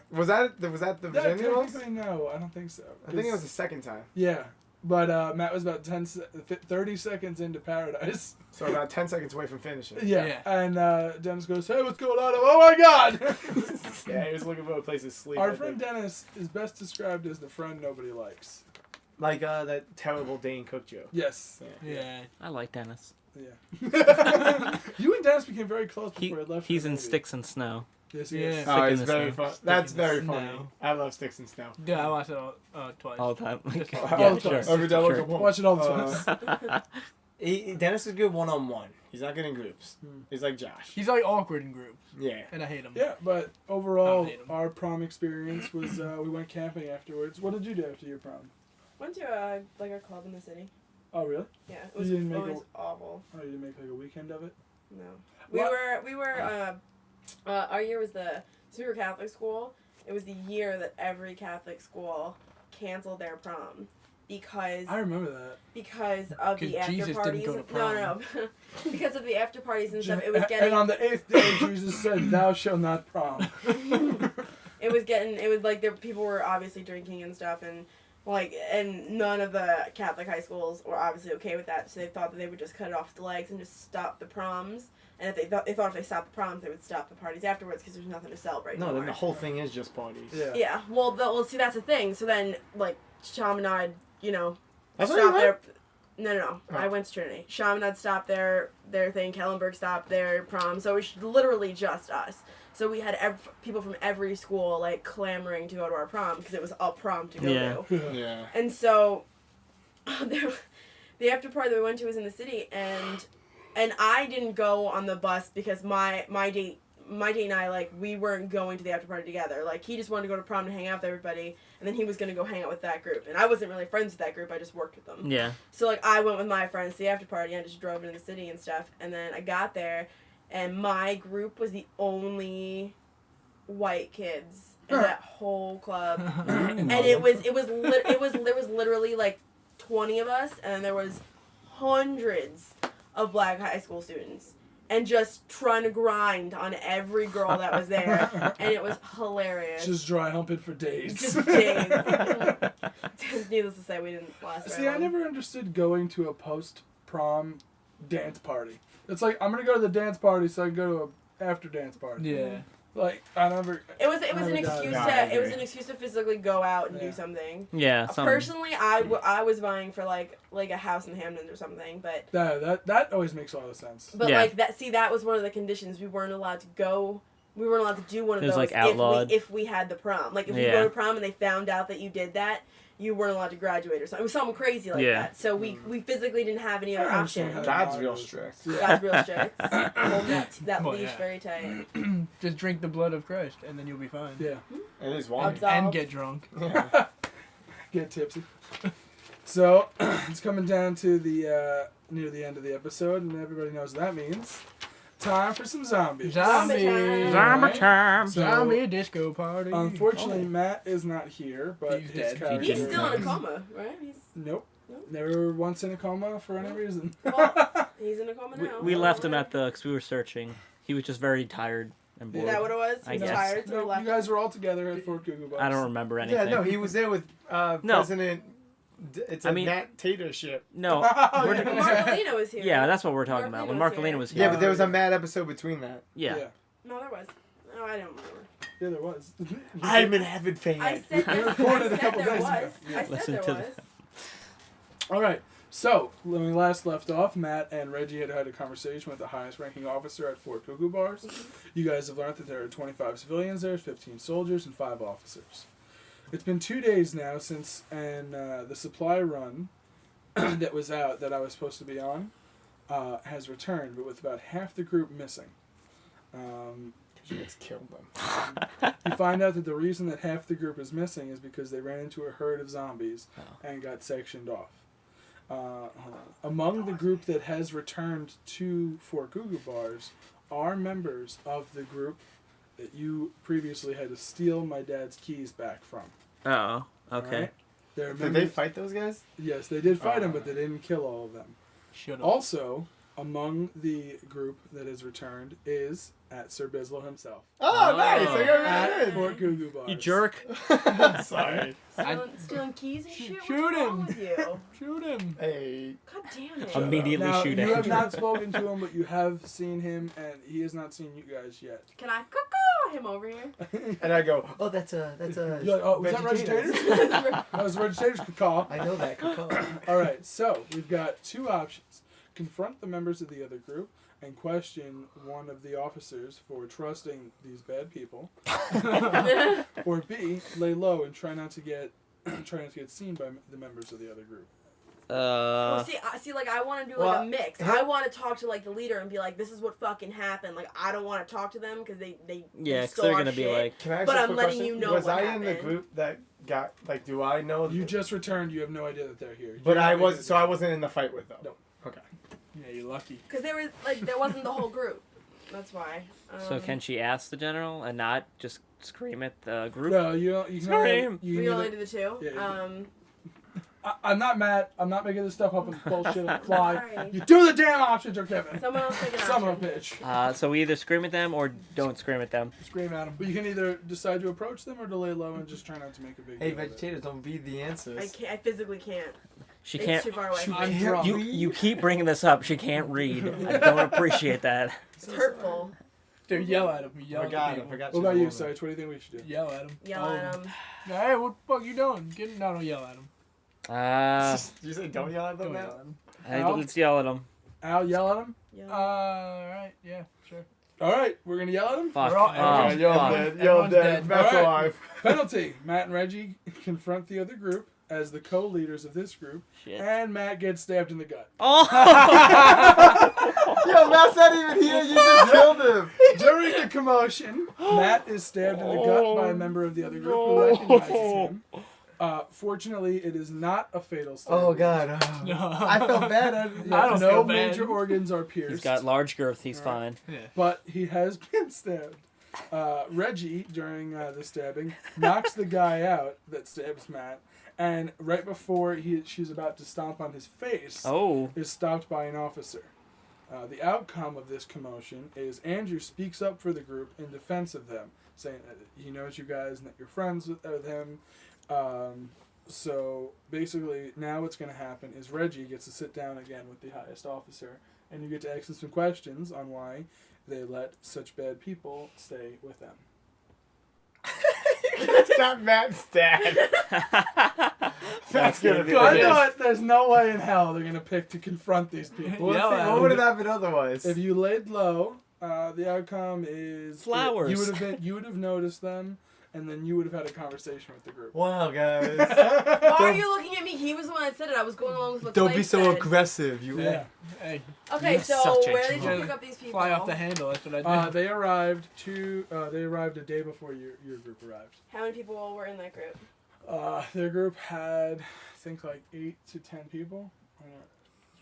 Was that the Yeah, Virginia one? technically, no, I don't think so. I think it was the second time. Yeah, but Matt was about 30 seconds into Paradise. So about 10 seconds away from finishing. Yeah, Yeah. and Dennis goes, "Hey, what's going on?" Oh my God! Yeah, he was looking for a place to sleep. Our I friend think. Dennis is best described as the friend nobody likes. Like that terrible Dane Cook joke. Yes. Yeah. I like Dennis. Yeah. You and Dennis became very close before I left. He's for the in movie. Sticks and Snow. Yes, he Yeah. is. Oh, he's in the very snow. fun. That's in the very snow. funny. I love Sticks and Snow. Yeah, I watched it twice. All the time. Just yeah, all the sure, time. Every day I look sure. at one. Watch it all the time. Dennis is good one-on-one. He's not good in groups. Hmm. He's like Josh. He's like awkward in groups, Yeah. and I hate him. Yeah, but I overall, don't hate him. our prom experience was we went camping afterwards. What did you do after your prom? Went to like a club in the city. Oh, really? Yeah, it was You didn't make always a- awful. Oh, you didn't make like a weekend of it? No, What? we were. Our year was the super Catholic school. It was the year that every Catholic school canceled their prom because I remember that. because of the 'Cause after Jesus didn't parties. go to No, because of the after parties and stuff. It was getting And on the 8th day, Jesus said, "Thou shalt not prom." it was like people were obviously drinking and stuff, and like, and none of the Catholic high schools were obviously okay with that, so they thought that they would just cut it off the legs and just stop the proms. And if they thought if they stopped the proms, they would stop the parties afterwards because there's nothing to celebrate No, then anymore. the whole thing is just parties. Yeah. Yeah, well, see, that's the thing. So then, like, Chaminade, That's where you stopped went? their. No. Oh. I went to Trinity. Chaminade stopped their thing. Kellenberg stopped their prom. So it was literally just us. So we had people from every school, like, clamoring to go to our prom because it was a prom to go Yeah. to. Yeah. And so, the after party that we went to was in the city, and I didn't go on the bus because my date and I, like, we weren't going to the after party together. Like, he just wanted to go to prom to hang out with everybody, and then he was going to go hang out with that group. And I wasn't really friends with that group, I just worked with them. Yeah. So, like, I went with my friends to the after party, and I just drove into the city and stuff. And then I got there, and my group was the only white kids in that whole club. And there was literally, like, 20 of us, and there was hundreds of black high school students. And just trying to grind on every girl that was there. And it was hilarious. Just dry humping for days. Just days. Needless to say, we didn't last very See, I long. never understood going to a post-prom dance party. It's like, I'm going to go to the dance party so I can go to a after-dance party. Yeah. Like, I never... It was an never got excuse it. No, I to it was agree. an excuse to physically go out and Yeah. do something. Yeah. Personally, I was vying for like a house in Hamptons or something, but That always makes a lot of sense. Yeah. like that was one of the conditions. We weren't allowed to go. We weren't allowed to do one of It was, those like, outlawed. if we had the prom. Like if we Yeah. go to prom and they found out that you did that, you weren't allowed to graduate or something. It was something crazy like Yeah. that. So we physically didn't have any other I understand option. how- God's real strict. Yeah. God's real strict. Hold that Well, leash yeah. very tight. Just drink the blood of Christ, and then you'll be fine. Yeah. It is one. Absolutely. And get drunk. Yeah. Get tipsy. So, it's coming down to the near the end of the episode, and everybody knows what that means. Time for some zombies. Zombie. Zombie time. So, Zombie disco party. Unfortunately, Matt is not here, but He's his dead. character... He's still in a coma, right? Nope. Nope. Never once in a coma for any reason. Well, he's in a coma now. We so left him whatever. at the because we were searching. He was just very tired and Is bored. that what it was? I He was guess. tired, so we No, left. you guys were all together at Fort Cuckoo Bus. I don't remember anything. Yeah, no, he was there with No. President. It's a I mean- Nat Tater ship. No. Oh, We're- yeah. Marcolino was here. Yeah, that's what we're talking about. When Marcolino was Marcolino here. was Yeah, here. but there was a mad episode between that. Yeah. No, there was. No, I don't remember. Yeah, there was. I'm an avid fan. I said We yes. recorded I a couple said there days was. ago. I said Listen there to was. All right. So, when we last left off, Matt and Reggie had a conversation with the highest ranking officer at Fort Cuckoo Bars. You guys have learned that there are 25 civilians there, 15 soldiers, and 5 officers. It's been 2 days now since the supply run that was out that I was supposed to be on has returned, but with about half the group missing. You guys killed them. You find out that the reason that half the group is missing is because they ran into a herd of zombies and got sectioned off. Among the group that has returned to Fort Cuckoo Bars are members of the group that you previously had to steal my dad's keys back from. Oh. Okay. Alright? They're Did they members- fight those guys? Yes, they did fight them, but they didn't kill all of them. Shut up. Also, among the group that has returned is at Sir Bislow himself. Oh, nice! I got At really Fort Cuckoo Bars. You jerk. good. Sorry. Stealing keys and shit? Shoot What's wrong him. with you? Shoot him. Hey. God damn it. Immediately Now, shoot you it. have not spoken to him, but you have seen him, and he has not seen you guys yet. Can I cuckoo him over here? And I go, oh, that's a You're like, oh, was that Vegetarians. That was Vegetarians call. I know that. All right, so we've got 2 options: confront the members of the other group and question one of the officers for trusting these bad people, or B, lay low and try not to get seen by the members of the other group. Well, see, like, I want to do, like, Well, a mix. how- I want to talk to, like, the leader and be like, this is what fucking happened. Like, I don't want to talk to them because they Yeah, because stole they're our gonna be shit. like, Can I ask But you a I'm quick letting question? you know Was what I in the happened. group that got, like, do I know? You just returned. You have no idea that they're here. But You I have no was, idea. so I wasn't in the fight with them. No. Okay. Yeah, you're lucky. Because there wasn't the whole group. That's why. So can she ask the general and not just scream at the group? No, you can Scream. You we can only either- do the two. Yeah, I'm not Matt. I'm not making this stuff up and bullshit on the fly. Sorry. You do the damn options, or Kevin. Someone else take an Son of a option. bitch. So we either scream at them or don't scream at them. Scream at him. But you can either decide to approach them or to lay low and just try not to make a big Hey, deal of it. vegetarians, don't read the answers. I can't. I physically can't. She It's can't. too far away. I'm drunk. You keep bringing this up. She can't read. I don't appreciate that. It's hurtful. Dude, yell at him. We yell I at forgot. the I people. forgot. What she's about a you, woman. Sage? What do you think we should do? Yell at him. Yell at him. Hey, what the fuck you doing? No, don't yell at him. Did you say don't yell at them Don't now? yell at him. Al? Let's yell at them. Al, yell at him? Yell. Alright, yeah, sure. All right, we're going to yell at him? Fuck. We're all- Oh, okay, You're fuck. dead. You're Everyone's dead. dead. Matt's Alright. alive. Penalty. Matt and Reggie confront the other group as the co-leaders of this group, Shit. and Matt gets stabbed in the gut. Oh! Yo, Matt's not even here. You just killed him. During the commotion, Matt is stabbed in the gut by a member of the other group who recognizes him. Fortunately, it is not a fatal stab. Oh God. I felt bad. I don't No feel bad. major organs are pierced. He's got large girth. He's fine. Yeah. But he has been stabbed. Reggie, during the stabbing, knocks the guy out that stabs Matt, and right before she's about to stomp on his face, Oh. is stopped by an officer. The outcome of this commotion is Andrew speaks up for the group in defense of them, saying that he knows you guys and that you're friends with him. So basically, now what's going to happen is Reggie gets to sit down again with the highest officer, and you get to ask him some questions on why they let such bad people stay with them. Stop Matt's dad. That's gonna be. I know it, there's no way in hell they're going to pick to confront these people. What, Yell at what him. would have happened otherwise? If you laid low, the outcome is Flowers. You would have noticed them, and then you would have had a conversation with the group. Wow, guys. Why are you looking at me? He was the one that said it. I was going along with what Don't Slade be so said. aggressive. You. Yeah. Hey, Okay, You're so such a where did you jerk. pick up these people? fly off the handle. That's what I did. They arrived a day before your group arrived. How many people were in that group? Their group had, I think, like 8 to 10 people.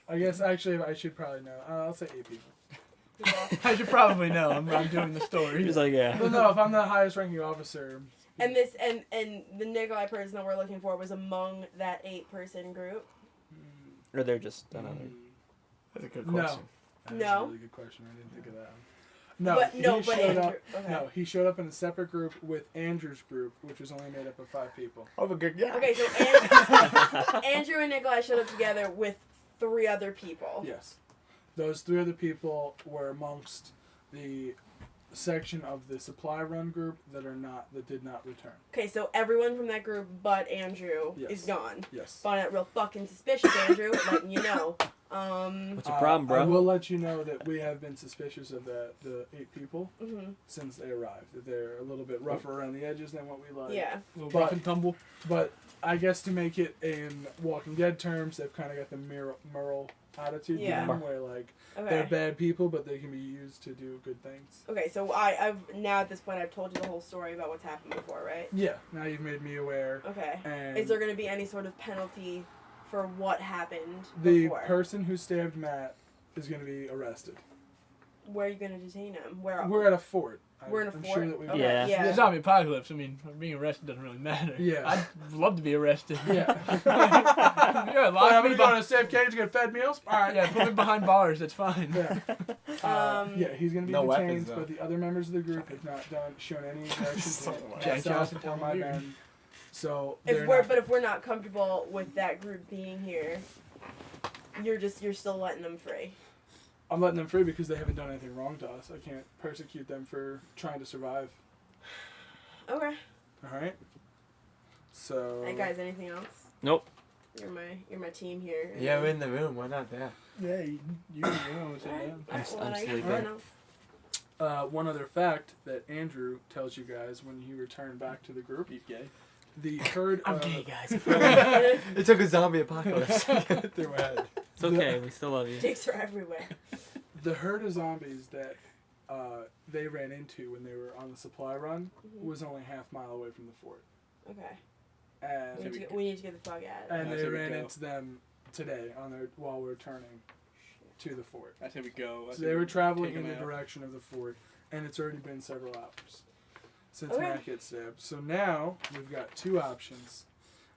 I guess actually I should probably know. I'll say 8 people. I should probably know. I'm doing the story. He's like, yeah. But no, if I'm the highest ranking officer. And this and the Nikolai person that we're looking for was among that 8-person group. Or they're just another. That's a good No. question. That is No. a really good question. I didn't think of that one. No, but he but showed Andrew. up. Okay. No, he showed up in a separate group with Andrew's group, which was only made up of 5 people. Oh, a good guy. Okay, so Andrew and Nikolai showed up together with 3 other people. Yes. Those 3 other people were amongst the section of the supply run group that did not return. Okay, so everyone from that group but Andrew Yes. is gone. Yes. Find it real fucking suspicious, Andrew. Letting you know. What's your problem, bro? I will let you know that we have been suspicious of the 8 people Mhm. since they arrived. That they're a little bit rougher around the edges than what we like. Yeah. A little But- rough and tumble. But I guess to make it in Walking Dead terms, they've kind of got the Merle attitude to Yeah. them, where like they're Okay. bad people, but they can be used to do good things. Okay, so I've now at this point I've told you the whole story about what's happened before, right? Yeah. Now you've made me aware. Okay. And Is there going to be any sort of penalty for what happened the before? person who stabbed Matt is going to be arrested. Where are you going to detain him? Where? We're at a fort. We're in a I'm fort? Sure that we Okay, Yeah. yeah. The zombie apocalypse. I mean, being arrested doesn't really matter. Yeah. I'd love to be arrested. Yeah. Yeah, Well, lock I'm me going to go in behind. a safe cage and get fed meals? Alright. Yeah, put me behind bars. That's fine. Yeah. Yeah, he's going to be No detained, weapons, though. but the other members of the group have not shown any aggression So to Jack myself Johnson or my weird. men. So If we're not comfortable with that group being here, you're still letting them free. I'm letting them free because they haven't done anything wrong to us. I can't persecute them for trying to survive. Okay. All right. So. Hey guys, anything else? Nope. You're my team here. Yeah, we're in the room. Why not there? Yeah, you know, sit Alright, down. I'm well, I guess sleeping. I know. One other fact that Andrew tells you guys when you return back to the group: He's gay. the herd. I'm of, gay, guys. It took a zombie apocalypse to get it through my head. It's okay. We still love you. Dicks are everywhere. The herd of zombies that they ran into when they were on the supply run was only half-mile away from the fort, Okay. and We need to get the fuck out. and That's they how we ran go. into them today while we're turning. to the fort. That's how we go. So they were traveling Take 'em in the out. direction of the fort, and it's already been several hours since Okay. Matt gets stabbed. So now we've got two options.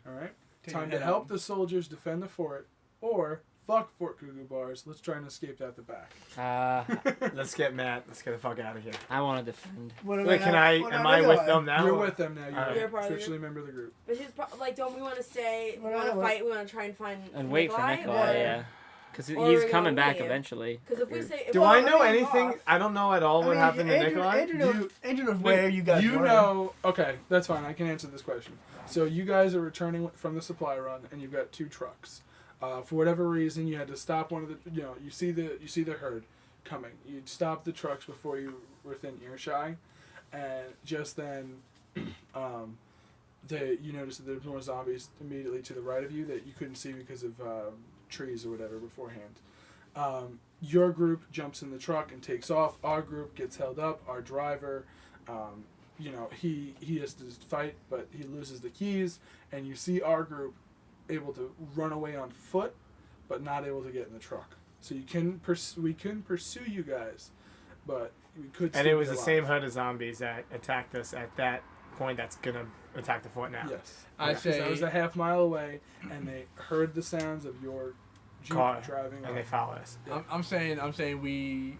All right, Take time your to head help out. the soldiers defend the fort, or fuck Fort Cuckoo Bars. Let's try and escape out the back. Let's get Matt. Let's get the fuck out of here. I want to defend. Wait, can I? Am I with them now? You're with them now. Alright. You're You're part of the officially a member of the group. But he's like, don't we want to stay? We What- want to what- fight. We want to try and find And wait for Nikolai, yeah. Because Or he's we're coming gonna back leave. eventually. Because if we say, Do well, I know we're anything? off. I don't know at all what happened to Nikolai. Andrew knows where you guys You were. know, okay, that's fine. I can answer this question. So you guys are returning from the supply run, and you've got two trucks. For whatever reason, you had to stop one of the. You know, you see the herd coming. You stop the trucks before you were within earshot, and just then, you notice that there's more zombies immediately to the right of you that you couldn't see because of trees or whatever beforehand. Your group jumps in the truck and takes off. Our group gets held up. Our driver, he has to fight, but he loses the keys. And you see our group able to run away on foot, but not able to get in the truck. So we can pursue you guys, but we could. And still it was be the alive. same herd of zombies that attacked us at that point. That's gonna attack the fort now. Yes. I Yeah, 'cause I say- was a half mile away, and they heard the sounds of your Jeep Car, driving. and they off. follow us I'm saying we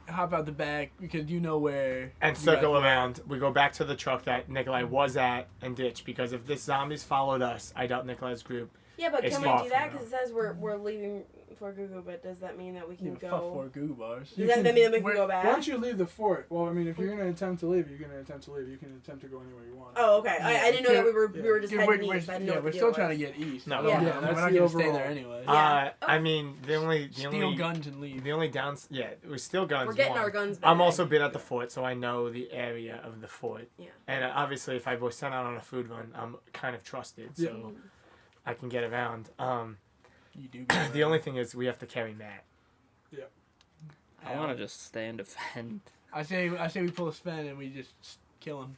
hop out the back because you know where. and you circle guys were. around. We go back to the truck that Nikolai was at and ditch because if this zombies followed us, I doubt Nikolai's group. Yeah, but It's can we far do from that? now. Because it says we're leaving for Google, but does that mean that we can Yeah, fuck go? for Goo Bars. Does that mean that we can we're- go back? Once you leave the fort, well, I mean, if you're going to attempt to leave, you're going to attempt to leave. You can attempt to go anywhere you want. Oh, okay. I didn't know that we were just Yeah, heading we're, east. I didn't know what we're the still deal trying to was. get east. No, Yeah. Yeah, we're that's not the gonna stay overall. there anyway. Yeah. I mean, the only Steal guns and leave. the only downs. Yeah, we're still guns. We're getting one. our guns back. I'm also been at the fort, so I know the area of the fort. Yeah. And obviously, if I was sent out on a food run, I'm kind of trusted, so Yeah. I can get around. You do. The only thing is we have to carry Matt. I want to just stay and defend. I say we pull a Sven and we just kill him.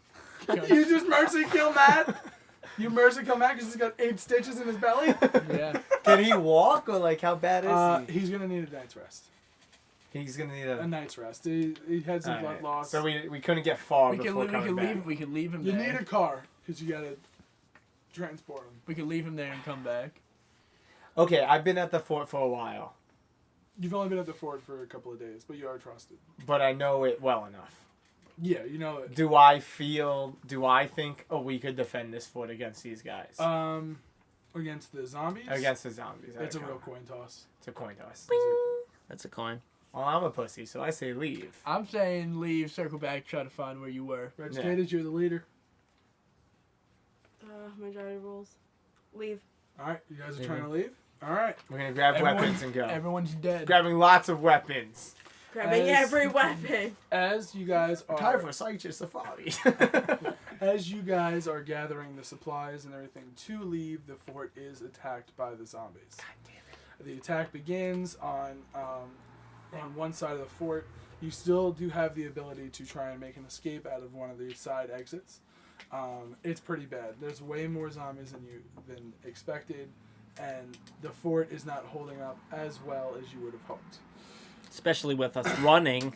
You just mercy kill Matt? You mercy kill Matt because he's got 8 stitches in his belly? Yeah. Can he walk, or like how bad is He's going to need a night's rest. He's gonna need A a. night's rest. He had some blood loss. So we couldn't get far We can before coming back. leave him You there. need a car because you got to transport him. We can leave him there and come back. Okay, I've been at the fort for a while, You've only been at the fort for a couple of days, but you are trusted. but I know it well enough. Yeah, you know it. Do I think, we could defend this fort against these guys? Against the zombies? Against the zombies. that It's a are real coming. coin toss. It's a coin toss. That's a coin. Well, I'm a pussy, so I say leave. I'm saying leave, circle back, try to find where you were. Vegetated, you're the leader. Majority rules. Leave. All right, you guys are Mhm. trying to leave? All right. We're gonna grab Everyone- weapons and go. Everyone's dead. Grabbing lots of weapons. Grabbing As- every weapon. As you guys Time are for Cyprus Safari. as you guys are gathering the supplies and everything to leave, the fort is attacked by the zombies. God damn it. The attack begins on one side of the fort. You still do have the ability to try and make an escape out of one of the side exits. It's pretty bad. There's way more zombies than expected, and the fort is not holding up as well as you would have hoped. Especially with us running.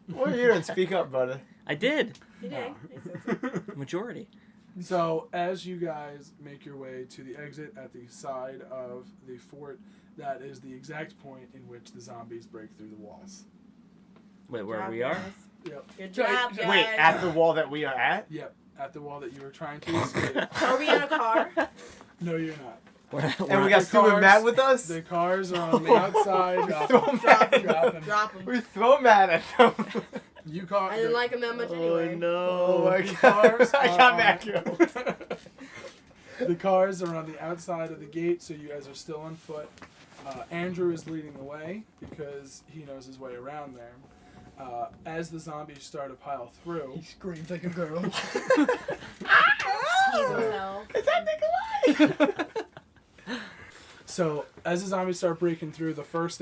Well, you didn't speak up, brother. I did. You did. He said so. Majority. So as you guys make your way to the exit at the side of the fort, that is the exact point in which the zombies break through the walls. Wait, where Job, we are? guys. Yep. Good So- job, so- guys. Wait, at the wall that we are at? Yep. At the wall that you were trying to escape. Are we in a car? No, you're not. And we got the Stu and cars- Matt with us? The cars are on the outside. Throw Matt. Drop him. Drop them. We throw Matt at them. You caught. I didn't like them that much anyway. Oh my The god. cars I are got on- Matt killed. The cars are on the outside of the gate, so you guys are still on foot. Andrew is leading the way because he knows his way around there. As the zombies start to pile He through, screams like a girl. He's himself. Is that Nikolai? so as the zombies start breaking through, the first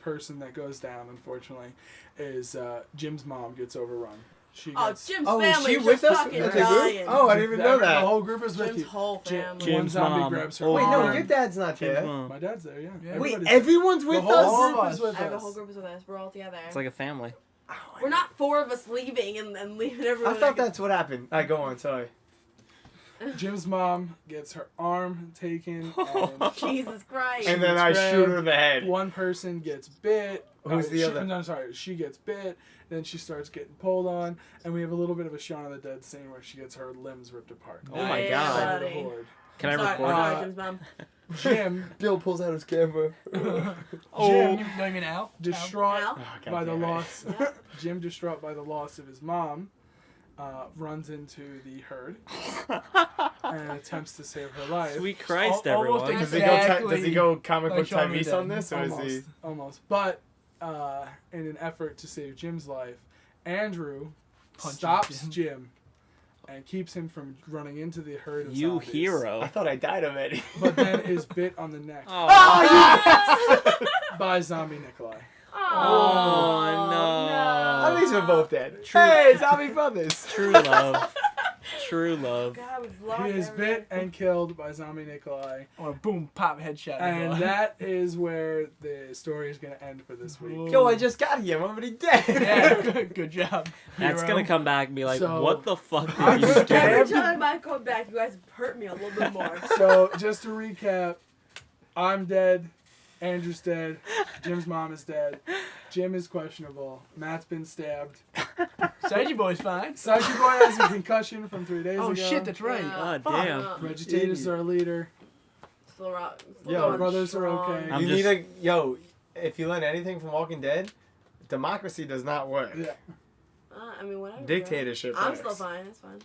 person that goes down, unfortunately, is Jim's mom gets overrun. She Oh, gets, Jim's Oh, is family she is with just us fucking at the group? dying. Oh, I didn't even know The that. whole group is with Jim's you. whole family. One Jim's zombie mom. grabs her. Oh, Wait, arm. no, your dad's not Jim's there. mom. My dad's there, yeah. Yeah. Wait, Everybody's everyone's the with whole us? group is with I have a us. whole group is with us. We're all together. It's like a family. We're not four of us leaving and leaving everyone. I thought that's what happened. Alright, go on, sorry. Jim's mom gets her arm taken, and Jesus Christ. And then I shoot her in the head. one person gets bit. Who's the other? No, sorry. She gets bit. Then she starts getting pulled on, and we have a little bit of a Shaun of the Dead scene where she gets her limbs ripped apart. Oh my Yeah, god. By the buddy. horde. Can I Sorry, record? sorry, Uh, Jim's mom. Jim, Bill pulls out his camera. Oh, you know mean Al? distraught Al? Oh, by the damn it. loss, Yeah. Jim distraught by the loss of his mom, runs into the herd and attempts to save her life. Sweet Christ, Almost everyone. exactly. Does he go comic like book Shaun of the Tyrese Dead. on this, or is Almost, he? almost. But in an effort to save Jim's life, Andrew Punches stops Jim and keeps him from running into the herd of You zombies. I hero. thought I died already. But then is bit on the neck Oh, by zombie Nikolai. Oh, no. At least we're both dead. True. Hey, zombie brothers. True love. True love. God, we've lost He is everyone. bit and killed by zombie Nikolai. Or boom, pop, headshot. And that is where the story is going to end for this week. Yo, I just got here. I'm already dead. Yeah, good job. That's hero. gonna come back and be like, So- what the fuck I'm did you just do? kidding. Every time I come back, you guys have hurt me a little bit more. So, just to recap, I'm dead. Andrew's dead. Jim's mom is dead. Jim is questionable. Matt's been stabbed. Saggy boy's fine. Sachi Boy has a concussion from 3 days Oh ago. shit, that's right. God Fuck. damn. Vegetators are our leader. Still rock. Still Yo, going brothers are strong. okay. I'm You just- need a if you learn anything from Walking Dead, democracy does not work. Yeah. I mean, whatever. Dictatorship I'm works. still fine. It's fine.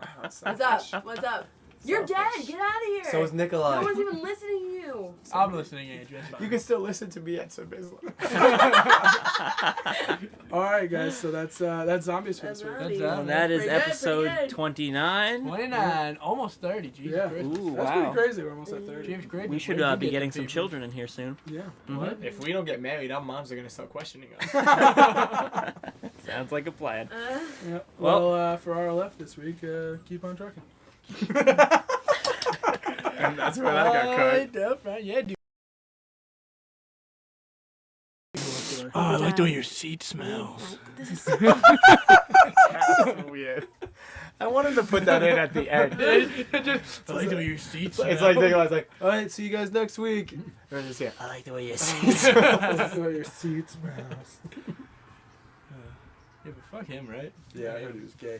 Wow, that's What's selfish. up? What's up? You're dead. Selfish. Get out of here. So is Nikolai. No one's even listening to you. I'm listening, Andrew. It's fine. You can still listen to me at Sabizla. All right, guys. So that's zombies for That's this week. zombies. That's And that is Pretty good, pretty episode good. 29. 29, almost 30. Jesus Yeah. Christ. Ooh, That's wow. pretty crazy. We're almost at 30. James Gray. We should where'd you be get getting them some people? children in here soon. Yeah. Mhm. If we don't get married, our moms are gonna start questioning us. Sounds like a plan. Yeah. Well- Well, for our left this week, keep on trucking. And that's where that got cut. Yep, right. Yeah, dude. Oh, I like the way your seat smells. That's so weird. I wanted to put that in at the end. I like the way your seat It's like Nikolai's like, all right, see you guys next week. And then just I like the way you see That's where your seat smells. Yeah, but fuck him, right? Yeah, I heard he was gay.